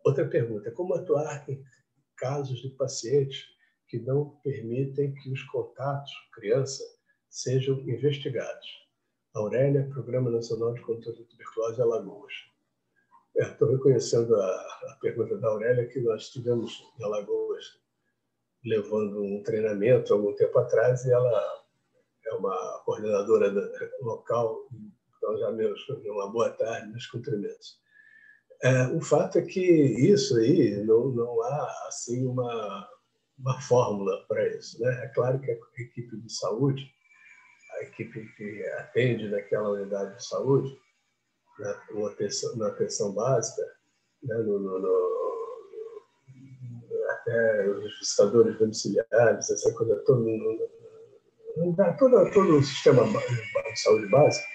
Outra pergunta, como atuar em casos de pacientes que não permitem que os contatos criança sejam investigados? Aurélia, Programa Nacional de Controle de Tuberculose, Alagoas. Estou reconhecendo a pergunta da Aurélia, que nós tivemos em Alagoas levando um treinamento algum tempo atrás, e ela é uma coordenadora local, então já meus uma boa tarde, meus cumprimentos. O fato é que isso aí não há assim uma fórmula para isso, né? É claro que a equipe de saúde, a equipe que atende naquela unidade de saúde, né, na atenção básica, né, até os visitadores domiciliares, essa coisa toda, todo o sistema de saúde básico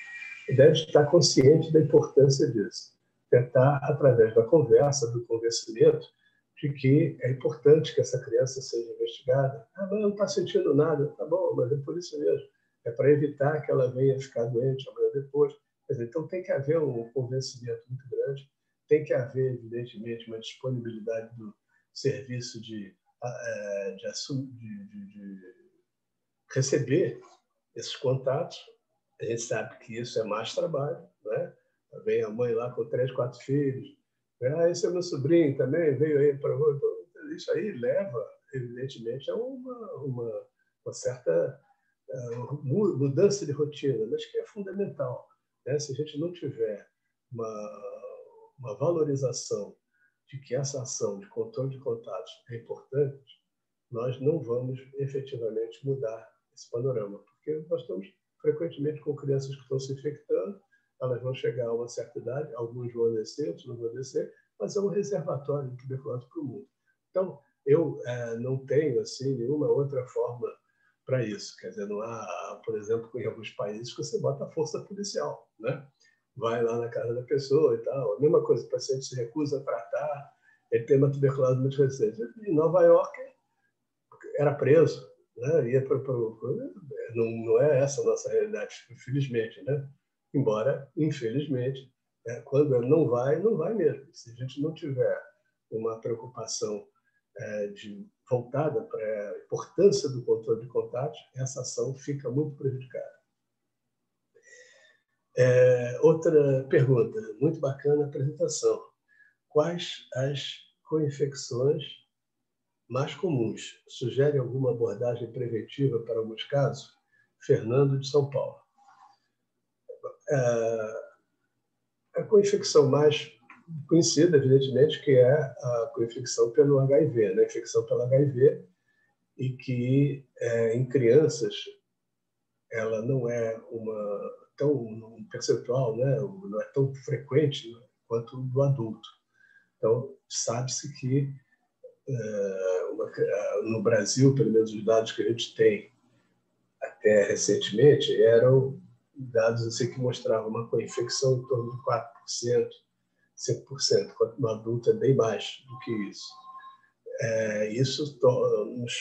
deve estar consciente da importância disso. Tentar, através da conversa, do convencimento, de que é importante que essa criança seja investigada. Mas não está sentindo nada. Tá bom, mas é por isso mesmo. É para evitar que ela venha ficar doente amanhã depois. Quer dizer, então tem que haver um convencimento muito grande, tem que haver, evidentemente, uma disponibilidade do serviço de receber esses contatos. A gente sabe que isso é mais trabalho, né? Vem a mãe lá com 3, 4 filhos. Esse é meu sobrinho também, veio aí para o... Isso aí leva, evidentemente, a uma certa mudança de rotina, mas que é fundamental. Né? Se a gente não tiver uma valorização de que essa ação de controle de contatos é importante, nós não vamos efetivamente mudar esse panorama, porque nós estamos frequentemente com crianças que estão se infectando, elas vão chegar a uma certa idade, alguns vão descer, outros não vão descer, mas é um reservatório de tuberculose para o mundo. Então, eu não tenho assim nenhuma outra forma para isso. Quer dizer, não há, por exemplo, em alguns países que você bota a força policial, né? Vai lá na casa da pessoa e tal. A mesma coisa, o paciente se recusa a tratar, ele tem uma tuberculose muito resistente. Em Nova York, era preso, né? Ia não é essa a nossa realidade, infelizmente, né? Embora, infelizmente, quando ele não vai mesmo. Se a gente não tiver uma preocupação voltada para a importância do controle de contágios, essa ação fica muito prejudicada. Outra pergunta, muito bacana a apresentação. Quais as co-infecções mais comuns? Sugere alguma abordagem preventiva para alguns casos? Fernando, de São Paulo. A co-infecção mais conhecida, evidentemente, que é a co-infecção pelo HIV, né? A infecção pelo HIV, e que em crianças ela não é um percentual, né? Não é tão frequente quanto do adulto. Então, sabe-se que no Brasil, pelo menos os dados que a gente tem até recentemente, eram dados assim, que mostravam uma co-infecção em torno de 4%, 5%, quanto no adulto é bem mais do que isso. Isso nos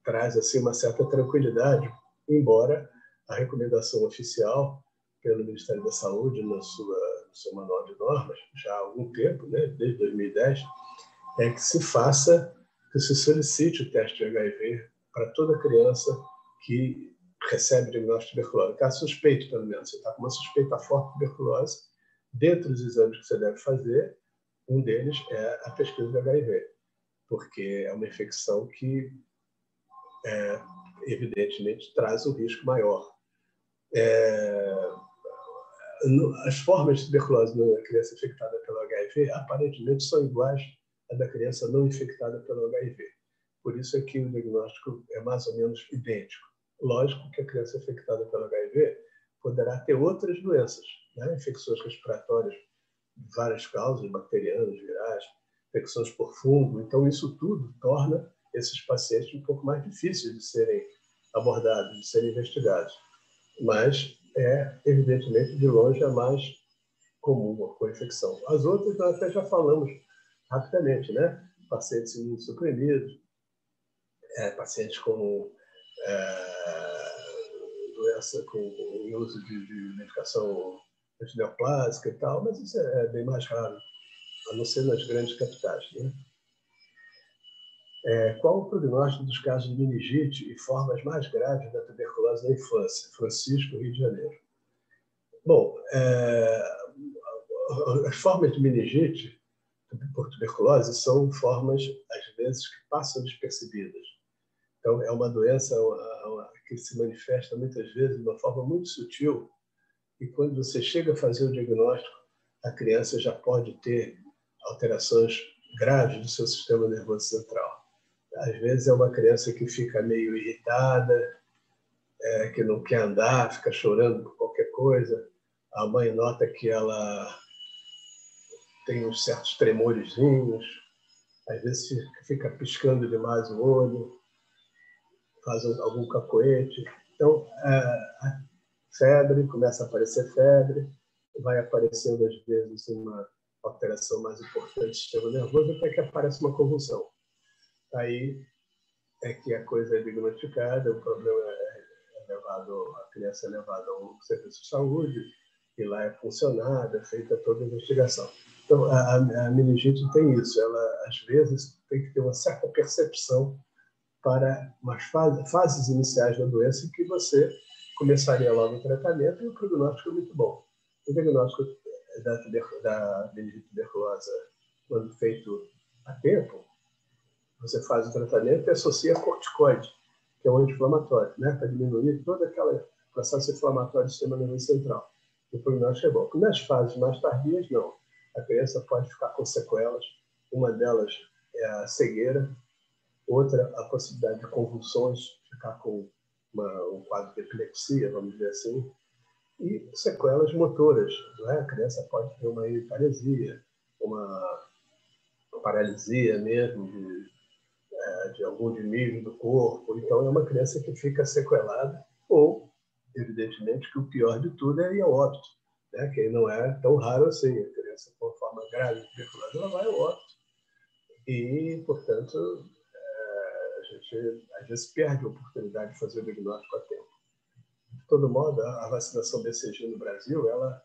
traz assim, uma certa tranquilidade, embora a recomendação oficial pelo Ministério da Saúde, no seu manual de normas, já há algum tempo, né, desde 2010, é que se solicite o teste de HIV para toda criança que recebe diagnóstico de tuberculose. Caso suspeito, pelo menos, você está com uma suspeita forte de tuberculose, dentre os exames que você deve fazer, um deles é a pesquisa de HIV, porque é uma infecção que, evidentemente, traz um risco maior. As formas de tuberculose na criança infectada pelo HIV aparentemente são iguais à da criança não infectada pelo HIV. Por isso é que o diagnóstico é mais ou menos idêntico. Lógico que a criança infectada pelo HIV poderá ter outras doenças, né? Infecções respiratórias de várias causas, bacterianas, virais, infecções por fungo. Então, isso tudo torna esses pacientes um pouco mais difíceis de serem abordados, de serem investigados. Mas evidentemente, de longe, a mais comum a co-infecção. As outras nós até já falamos rapidamente, né? Pacientes imunossuprimidos, pacientes com doença com uso de medicação antineoplásica e tal, mas isso é bem mais raro, a não ser nas grandes capitais, né? Qual o prognóstico dos casos de meningite e formas mais graves da tuberculose na infância? Francisco, Rio de Janeiro. Bom, as formas de meningite por tuberculose são formas, às vezes, que passam despercebidas. Então, é uma doença que se manifesta, muitas vezes, de uma forma muito sutil, e quando você chega a fazer o diagnóstico, a criança já pode ter alterações graves do seu sistema nervoso central. Às vezes, é uma criança que fica meio irritada, que não quer andar, fica chorando por qualquer coisa. A mãe nota que ela tem uns certos tremorezinhos, às vezes fica piscando demais o olho, faz algum cacoete. Então, a febre, começa a aparecer febre, vai aparecendo, às vezes, uma alteração mais importante do sistema nervoso, até que aparece uma convulsão. Aí é que a coisa é diagnosticada, o problema a criança é levada ao serviço de saúde, e lá é funcionada, é feita toda a investigação. Então, a meningite tem isso, ela, às vezes, tem que ter uma certa percepção para umas fases iniciais da doença em que você começaria logo o tratamento e o prognóstico é muito bom. O diagnóstico da meningite tuberculosa, quando feito a tempo, você faz o tratamento e associa corticoide, que é um anti-inflamatório, né, para diminuir todo aquele processo inflamatório do sistema nervoso central. O prognóstico é bom. Nas fases mais tardias, não. A criança pode ficar com sequelas. Uma delas é a cegueira, outra a possibilidade de convulsões, ficar com um quadro de epilepsia, vamos dizer assim, e sequelas motoras. Não é? A criança pode ter uma hemiparesia, uma paralisia mesmo de algum desnível do corpo. Então, é uma criança que fica sequelada ou, evidentemente, que o pior de tudo é ir ao óbito, né? Que não é tão raro assim. A criança com forma grave de tuberculose, ela vai ao óbito. E, portanto, a gente às vezes perde a oportunidade de fazer o diagnóstico a tempo. De todo modo, a vacinação BCG no Brasil, ela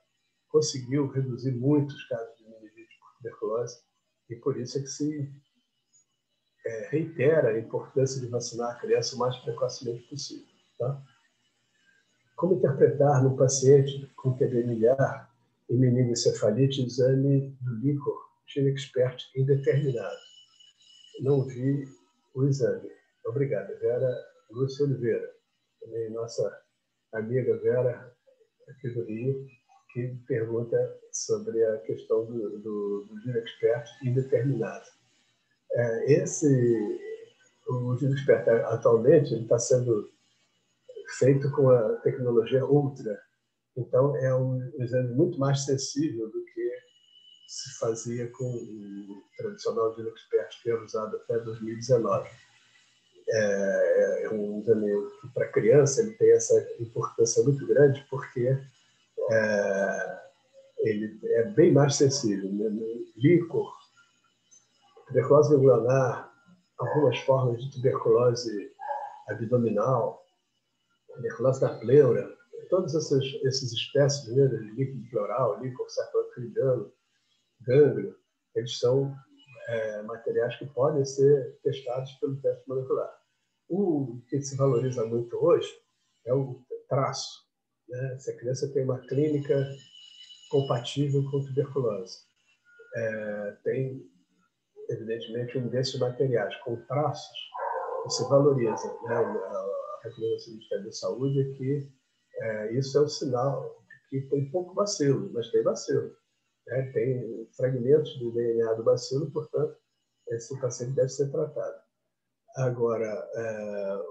conseguiu reduzir muito os casos de meningite por tuberculose, e por isso é que se reitera a importância de vacinar a criança o mais precocemente possível. Tá? Como interpretar no paciente com TB miliar e meningoencefalite o exame do líquor GeneXpert indeterminado? Não vi o exame. Obrigada. Vera Lúcia Oliveira, também nossa amiga Vera, aqui do Rio, que pergunta sobre a questão do GeneXpert indeterminado. O GeneXpert atualmente está sendo feito com a tecnologia Ultra, então é um exame muito mais sensível do que se fazia com o tradicional GeneXpert que era usado até 2019. É um exame que, para criança, ele tem essa importância muito grande porque ele é bem mais sensível. Líquor, tuberculose ganglionar, algumas formas de tuberculose abdominal, tuberculose da pleura, todas essas espécies, né, de líquido pleural, líquor sarcoidiano, gânglio, eles são materiais que podem ser testados pelo teste molecular. O que se valoriza muito hoje é o traço, né? Se a criança tem uma clínica compatível com tuberculose. Tem, evidentemente, um desses materiais com traços que se valoriza, né? A recomendação do Ministério da Saúde é que isso é um sinal de que tem pouco bacilo, mas tem bacilo. Né? Tem fragmentos do DNA do bacilo, portanto, esse paciente deve ser tratado. Agora,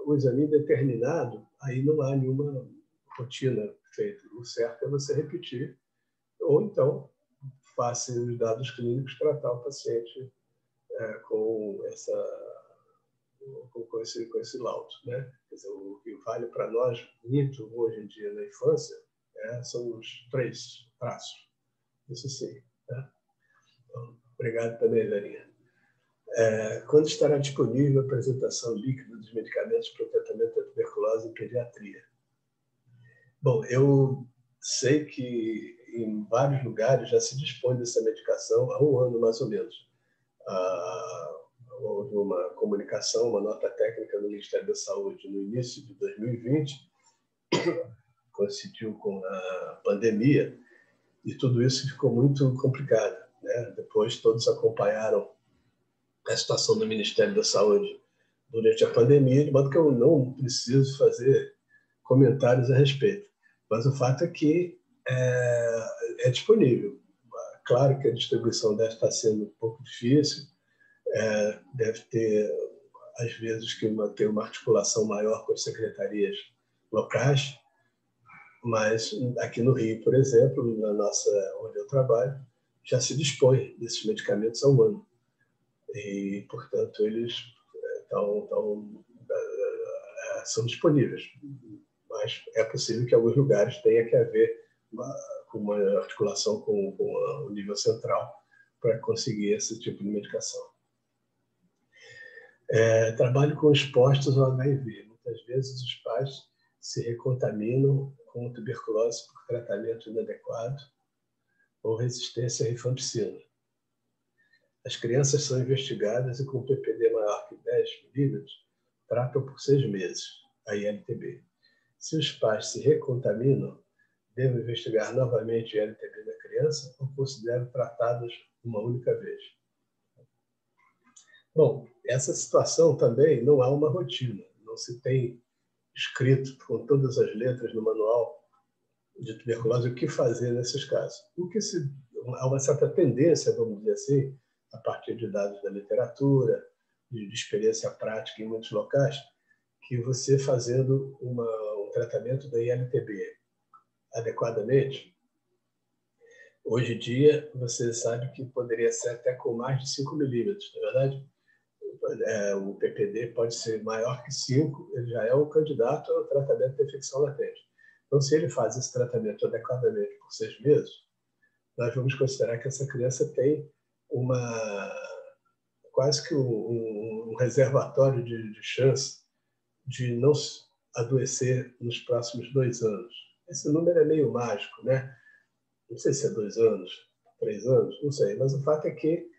o exame determinado, aí não há nenhuma rotina feita. O certo é você repetir, ou então, faça os dados clínicos tratar o paciente com esse laudo. Né? Quer dizer, o que vale para nós muito hoje em dia na infância são os 3 traços. Isso sim. Né? Então, obrigado também, Verinha. Quando estará disponível a apresentação líquida dos medicamentos para o tratamento da tuberculose em pediatria? Bom, eu sei que em vários lugares já se dispõe dessa medicação há um ano, mais ou menos. Houve uma comunicação, uma nota técnica do Ministério da Saúde no início de 2020, coincidiu com a pandemia, e tudo isso ficou muito complicado. Né? Depois todos acompanharam a situação do Ministério da Saúde durante a pandemia, de modo que eu não preciso fazer comentários a respeito. Mas o fato é que é disponível. Claro que a distribuição deve estar sendo um pouco difícil, deve ter, às vezes, que ter uma articulação maior com as secretarias locais, mas aqui no Rio, por exemplo, onde eu trabalho, já se dispõe desses medicamentos há um ano. E, portanto, eles são disponíveis. Mas é possível que em alguns lugares tenha que haver uma articulação com o nível central para conseguir esse tipo de medicação. Trabalho com expostos ao HIV. Muitas vezes os pais se recontaminam com tuberculose por tratamento inadequado ou resistência à rifampicina. As crianças são investigadas e com PPD maior que 10 milímetros tratam por 6 meses a ILTB. Se os pais se recontaminam, devo investigar novamente a ILTB da criança ou considero tratados uma única vez? Bom, essa situação também não há uma rotina. Não se tem escrito com todas as letras no manual de tuberculose o que fazer nesses casos. Há uma certa tendência, vamos dizer assim, a partir de dados da literatura, de experiência prática em muitos locais, que você fazendo um tratamento da ILTB adequadamente, hoje em dia você sabe que poderia ser até com mais de 5 milímetros, não é verdade? o PPD pode ser maior que 5, ele já é um candidato ao tratamento de infecção latente. Então, se ele faz esse tratamento adequadamente por 6 meses, nós vamos considerar que essa criança tem quase que um reservatório de chance de não adoecer nos próximos 2 anos. Esse número é meio mágico, né? Não sei se é 2 anos, 3 anos, não sei. Mas o fato é que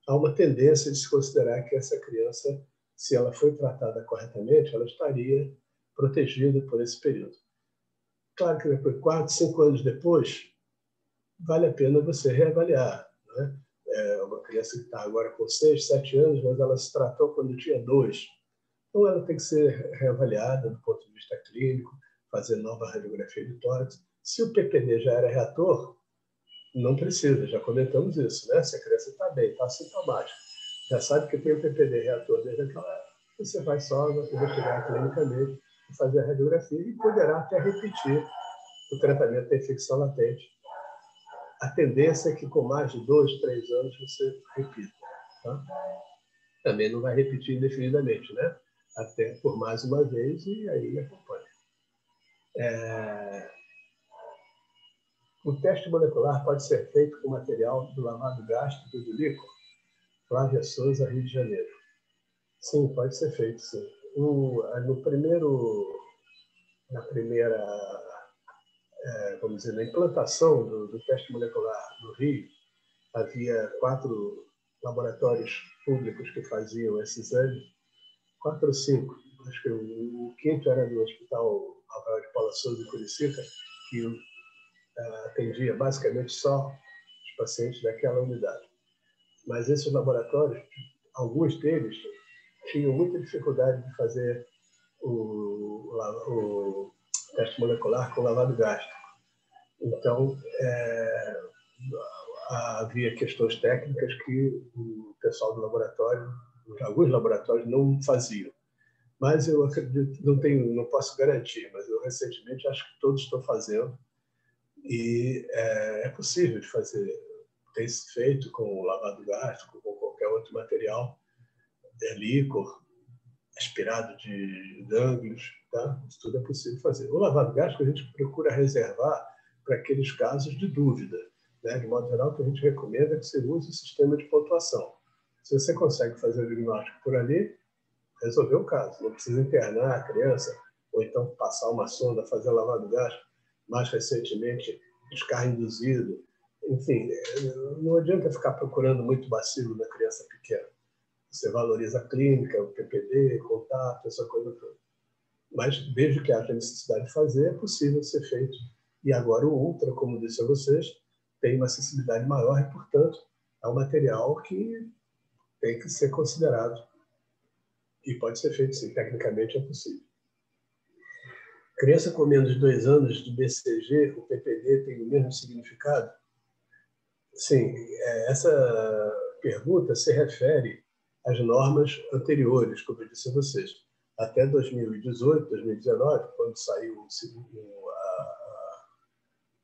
há uma tendência de se considerar que essa criança, se ela foi tratada corretamente, ela estaria protegida por esse período. Claro que depois, 4, 5 anos depois, vale a pena você reavaliar, né? Uma criança que está agora com 6, 7 anos, mas ela se tratou quando tinha 2. Então, ela tem que ser reavaliada do ponto de vista clínico, fazer nova radiografia de tórax. Se o PPD já era reator, não precisa, já comentamos isso, né? Se a criança está bem, está assintomática, já sabe que tem o PPD reator desde aquela época, você vai só investigar clinicamente, fazer a radiografia e poderá até repetir o tratamento da infecção latente. A tendência é que com mais de 2, 3 anos você repita. Tá? Também não vai repetir indefinidamente, né? Até por mais uma vez e aí acompanha. O teste molecular pode ser feito com material do lavado gástrico de líquor, Flávia Souza, Rio de Janeiro. Sim, pode ser feito, sim. Na primeira, vamos dizer, na implantação do teste molecular no Rio, havia 4 laboratórios públicos que faziam esse exame, 4 ou 5. Acho que o quinto era do Hospital Rafael de Paula Souza, em Curicica, que atendia basicamente só os pacientes daquela unidade. Mas esses laboratórios, alguns deles, tinham muita dificuldade de fazer o teste molecular com lavado gástrico. Então, havia questões técnicas que o pessoal do laboratório, alguns laboratórios, não faziam. Mas eu acredito, não posso garantir, mas eu recentemente acho que todos estão fazendo e é possível de fazer. Tem se feito com lavado gástrico, com qualquer outro material, líquor, aspirado de gânglios, tá? Isso tudo é possível fazer. O lavado gástrico a gente procura reservar para aqueles casos de dúvida, né? De modo geral, o que a gente recomenda é que você use o sistema de pontuação. Se você consegue fazer o diagnóstico por ali, resolveu o caso. Não precisa internar a criança, ou então passar uma sonda, fazer lavado gástrico, mais recentemente, descarga induzido. Enfim, não adianta ficar procurando muito bacilo na criança pequena. Você valoriza a clínica, o PPD, contato, essa coisa toda. Mas, desde que haja necessidade de fazer, é possível ser feito. E agora o Ultra, como disse a vocês, tem uma acessibilidade maior e, portanto, é um material que tem que ser considerado. E pode ser feito, sim. Tecnicamente é possível. Criança com menos de 2 anos de BCG, o PPD tem o mesmo significado? Sim, essa pergunta se refere às normas anteriores, como eu disse a vocês. Até 2018, 2019, quando saiu a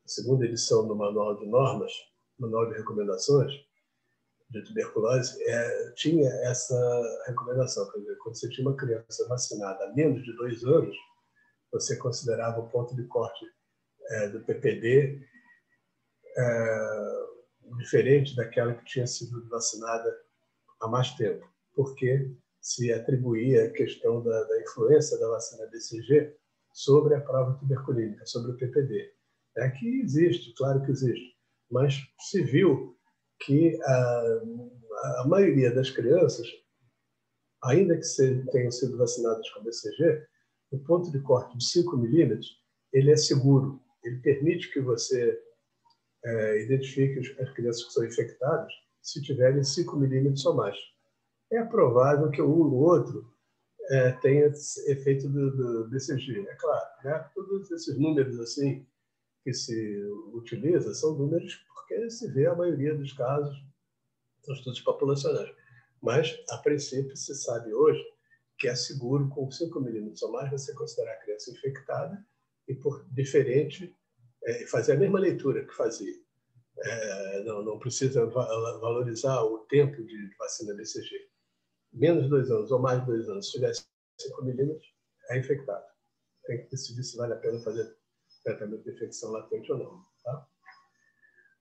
segunda edição do Manual de Normas, Manual de Recomendações de Tuberculose, tinha essa recomendação. Quer dizer, quando você tinha uma criança vacinada há menos de 2 anos, você considerava o ponto de corte do PPD diferente daquela que tinha sido vacinada há mais tempo, porque se atribuía a questão da influência da vacina BCG sobre a prova tuberculínica, sobre o PPD. Que existe, claro que existe, mas se viu que a maioria das crianças, ainda que tenham sido vacinadas com BCG, o ponto de corte de 5 milímetros, ele é seguro, ele permite que você identifique as crianças que são infectadas se tiverem 5 milímetros ou mais. É provável que um ou outro tenha efeito do BCG, é claro. Né? Todos esses números assim que se utiliza são números porque se vê a maioria dos casos nos estudos populacionais. Mas, a princípio, se sabe hoje que é seguro, com 5 milímetros ou mais, você considerar a criança infectada e, por diferente, fazer a mesma leitura que fazia. Não precisa valorizar o tempo de vacina BCG. menos de 2 anos ou mais de 2 anos, se tiver 5 milímetros, é infectado. Tem que decidir se vale a pena fazer tratamento de infecção latente ou não. Tá?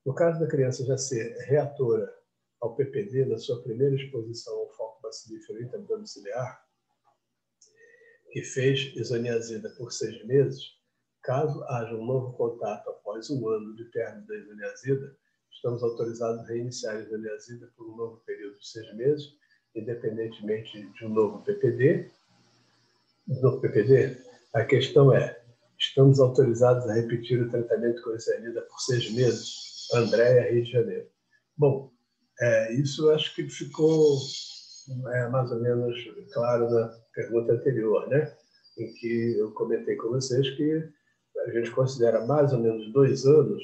No caso da criança já ser reatora ao PPD na sua primeira exposição ao foco bacilífero intradomiciliar, que fez isoniazida por 6 meses, caso haja um novo contato após 1 ano de término da isoniazida, estamos autorizados a reiniciar a isoniazida por um novo período de 6 meses, independentemente de um novo PPD. A questão é, estamos autorizados a repetir o tratamento com isoniazida por 6 meses? Andréia, Rio de Janeiro. Bom, isso acho que ficou mais ou menos claro na pergunta anterior, né? Em que eu comentei com vocês que a gente considera mais ou menos 2 anos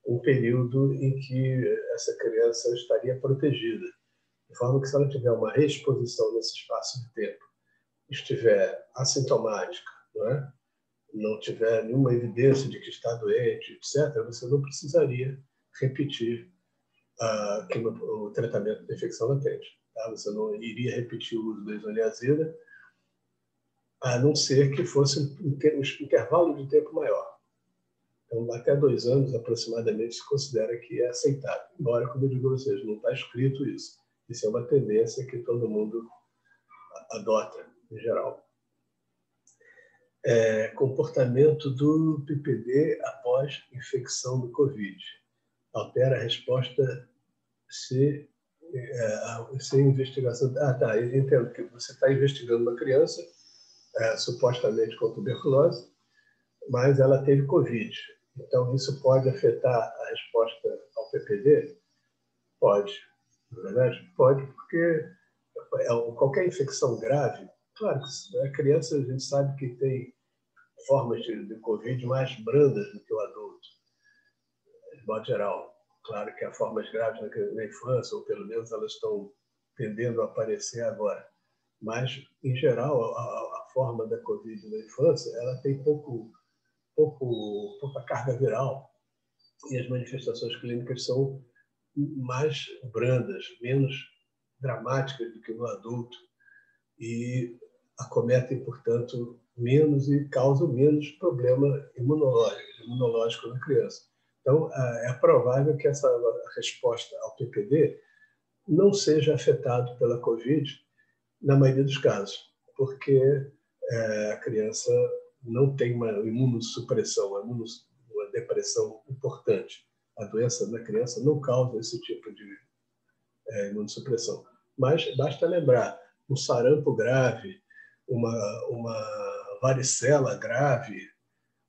um período em que essa criança estaria protegida. De forma que, se ela tiver uma reexposição nesse espaço de tempo, estiver assintomática, não tiver nenhuma evidência de que está doente, etc., você não precisaria repetir o tratamento de infecção latente. Tá? Você não iria repetir o uso da isoniazida, a não ser que fosse um intervalo de tempo maior. Então, até 2 anos, aproximadamente, se considera que é aceitável. Embora, como eu digo a vocês, não está escrito isso. Isso é uma tendência que todo mundo adota, em geral. Comportamento do PPD após infecção do Covid. Altera a resposta se investigação... tá, eu entendo que você está investigando uma criança, supostamente com tuberculose, mas ela teve Covid. Então, isso pode afetar a resposta ao PPD? Pode. Na verdade, pode, porque qualquer infecção grave, claro que a criança, a gente sabe que tem formas de Covid mais brandas do que o adulto, de modo geral. Claro que há formas graves na infância, ou pelo menos elas estão tendendo a aparecer agora. Mas, em geral, a forma da Covid na infância, ela tem pouca carga viral e as manifestações clínicas são mais brandas, menos dramáticas do que no adulto e acometem, portanto, menos e causam menos problema imunológico na criança. Então, é provável que essa resposta ao PPD não seja afetado pela Covid na maioria dos casos, porque a criança não tem uma imunossupressão, uma depressão importante. A doença na criança não causa esse tipo de imunossupressão. Mas basta lembrar, um sarampo grave, uma varicela grave,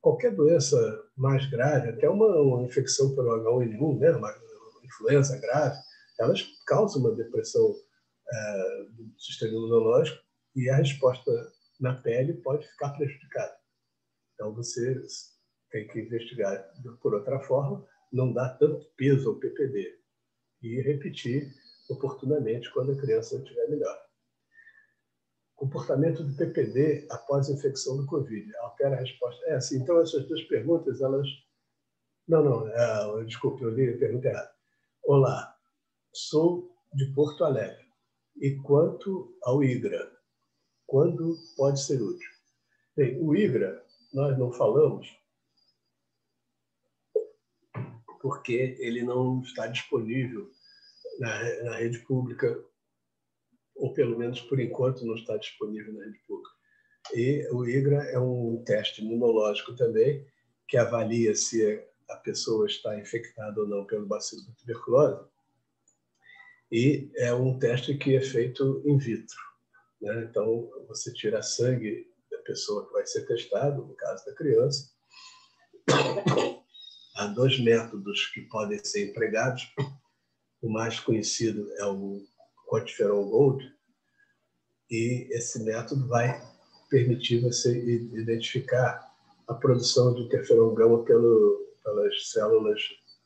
qualquer doença mais grave, até uma infecção pelo H1N1, né, uma influenza grave, elas causam uma depressão do sistema imunológico e a resposta na pele pode ficar prejudicada. Então, você tem que investigar por outra forma, não dar tanto peso ao PPD e repetir oportunamente quando a criança estiver melhor. Comportamento do PPD após a infecção do Covid. Altera a resposta. Sim, então essas 2 perguntas, elas... Não, desculpe, eu li a pergunta errada. Olá, sou de Porto Alegre. E quanto ao IGRA, quando pode ser útil? Bem, o IGRA, nós não falamos porque ele não está disponível na rede pública, ou pelo menos por enquanto não está disponível na rede pública. E o IGRA é um teste imunológico também, que avalia se a pessoa está infectada ou não pelo bacilo da tuberculose, e é um teste que é feito in vitro, né? Então, você tira sangue da pessoa que vai ser testado, no caso da criança. Há 2 métodos que podem ser empregados. O mais conhecido é o Quantiferon Gold, e esse método vai permitir você identificar a produção de interferon gama pelas células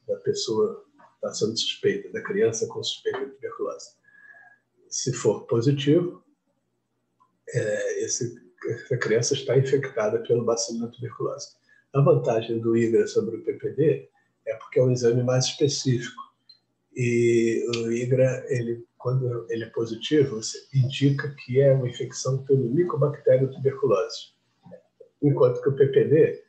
da pessoa que está sendo suspeita, da criança com suspeita de tuberculose. Se for positivo, essa criança está infectada pelo bacilo da tuberculose. A vantagem do IGRA sobre o PPD é porque é um exame mais específico. E o IGRA ele quando ele é positivo, indica que é uma infecção pelo Mycobacterium tuberculose. Enquanto que o PPD,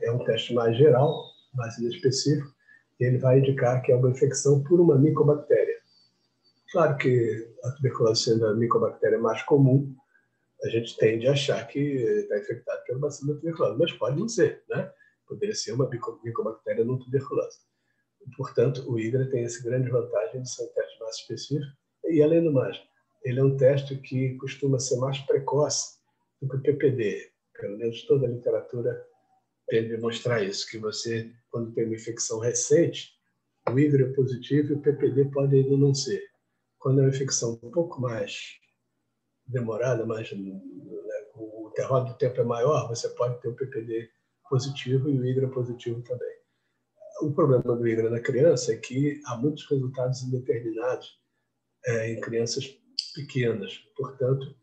é um teste mais geral, mais inespecífico, e ele vai indicar que é uma infecção por uma micobactéria. Claro que a tuberculose sendo a micobactéria mais comum, a gente tende a achar que está infectado pelo bacilo da tuberculose, mas pode não ser, né? Poderia ser uma micobactéria não tuberculose. Portanto, o IGRA tem essa grande vantagem de ser um teste mais específico e, além do mais, ele é um teste que costuma ser mais precoce do que o PPD. Pelo menos toda a literatura tende a mostrar isso, que você, quando tem uma infecção recente, o IGRA é positivo e o PPD pode ainda não ser. Quando é uma infecção um pouco mais demorada, mais, né, o intervalo do tempo é maior, você pode ter o PPD positivo e o IGRA positivo também. O problema do IGRA na criança é que há muitos resultados indeterminados em crianças pequenas. Portanto,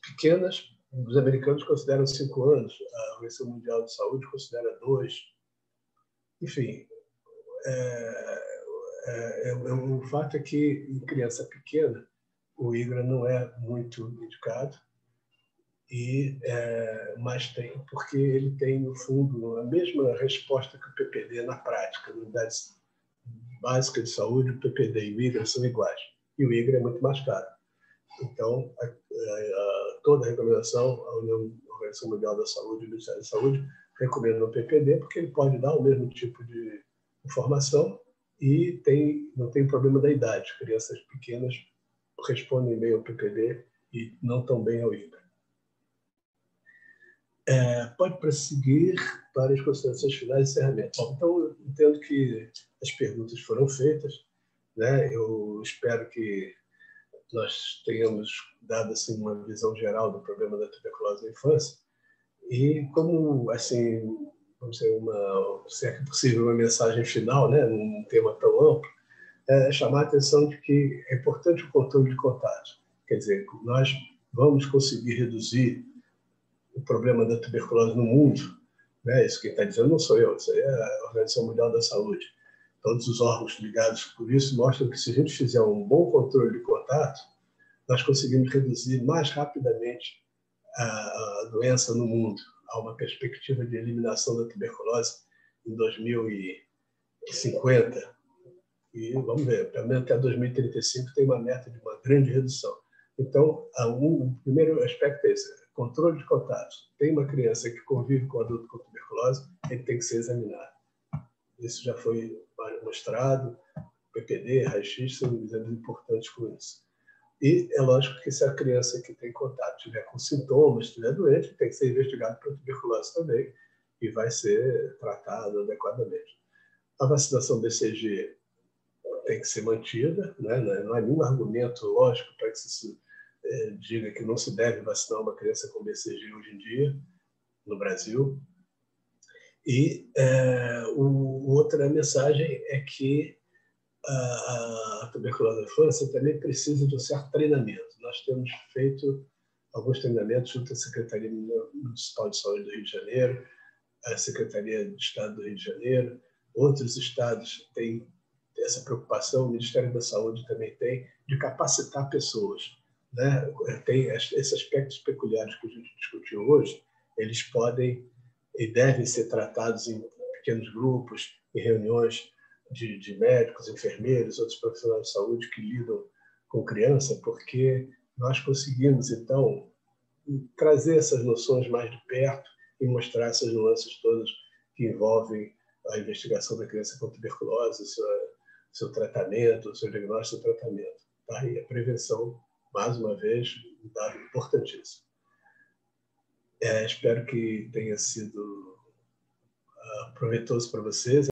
pequenas, os americanos consideram 5 anos, a Organização Mundial de Saúde considera 2. Enfim, o fato é que em criança pequena o IGRA não é muito indicado, mas tem, porque ele tem, no fundo, a mesma resposta que o PPD na prática. Na unidade básica de saúde, o PPD e o IGRA são iguais, e o IGRA é muito mais caro. Então, toda a recomendação, a Organização Mundial da Saúde e o Ministério da Saúde recomendam o PPD, porque ele pode dar o mesmo tipo de informação e não tem problema da idade. Crianças pequenas respondem bem ao PPD e não tão bem ao IGRA. Pode prosseguir para as considerações finais e encerramento. Bom, então, eu entendo que as perguntas foram feitas, né? Eu espero que nós tenhamos dado assim, uma visão geral do problema da tuberculose na infância e como, assim, vamos dizer, se é possível, uma mensagem final, né, num tema tão amplo, chamar a atenção de que é importante o controle de contágio. Quer dizer, nós vamos conseguir reduzir o problema da tuberculose no mundo, né? Isso quem está dizendo não sou eu, isso aí é a Organização Mundial da Saúde. Todos os órgãos ligados por isso mostram que se a gente fizer um bom controle de contato, nós conseguimos reduzir mais rapidamente a doença no mundo. Há uma perspectiva de eliminação da tuberculose em 2050 e vamos ver, pelo menos até 2035 tem uma meta de uma grande redução. Então, o primeiro aspecto é esse: controle de contatos. Tem uma criança que convive com adulto com tuberculose, ele tem que ser examinado. Isso já foi mostrado, PPD, raio-x são exames importantes com isso. E é lógico que se a criança que tem contato tiver com sintomas, estiver doente, tem que ser investigado para tuberculose também e vai ser tratado adequadamente. A vacinação BCG tem que ser mantida, né? Não há nenhum argumento lógico para que se diga que não se deve vacinar uma criança com BCG hoje em dia, no Brasil. E outra mensagem é que a tuberculose na infância também precisa de um certo treinamento. Nós temos feito alguns treinamentos junto à Secretaria Municipal de Saúde do Rio de Janeiro, a Secretaria de Estado do Rio de Janeiro, outros estados têm essa preocupação, o Ministério da Saúde também tem, de capacitar pessoas, né? Tem esses aspectos peculiares que a gente discutiu hoje, eles podem e devem ser tratados em pequenos grupos, em reuniões de médicos, enfermeiros, outros profissionais de saúde que lidam com criança, porque nós conseguimos, então, trazer essas noções mais de perto e mostrar essas nuances todas que envolvem a investigação da criança com tuberculose, seu tratamento, seu diagnóstico e tratamento. Tá? E a prevenção, mais uma vez, um dado importantíssimo. Espero que tenha sido proveitoso para vocês.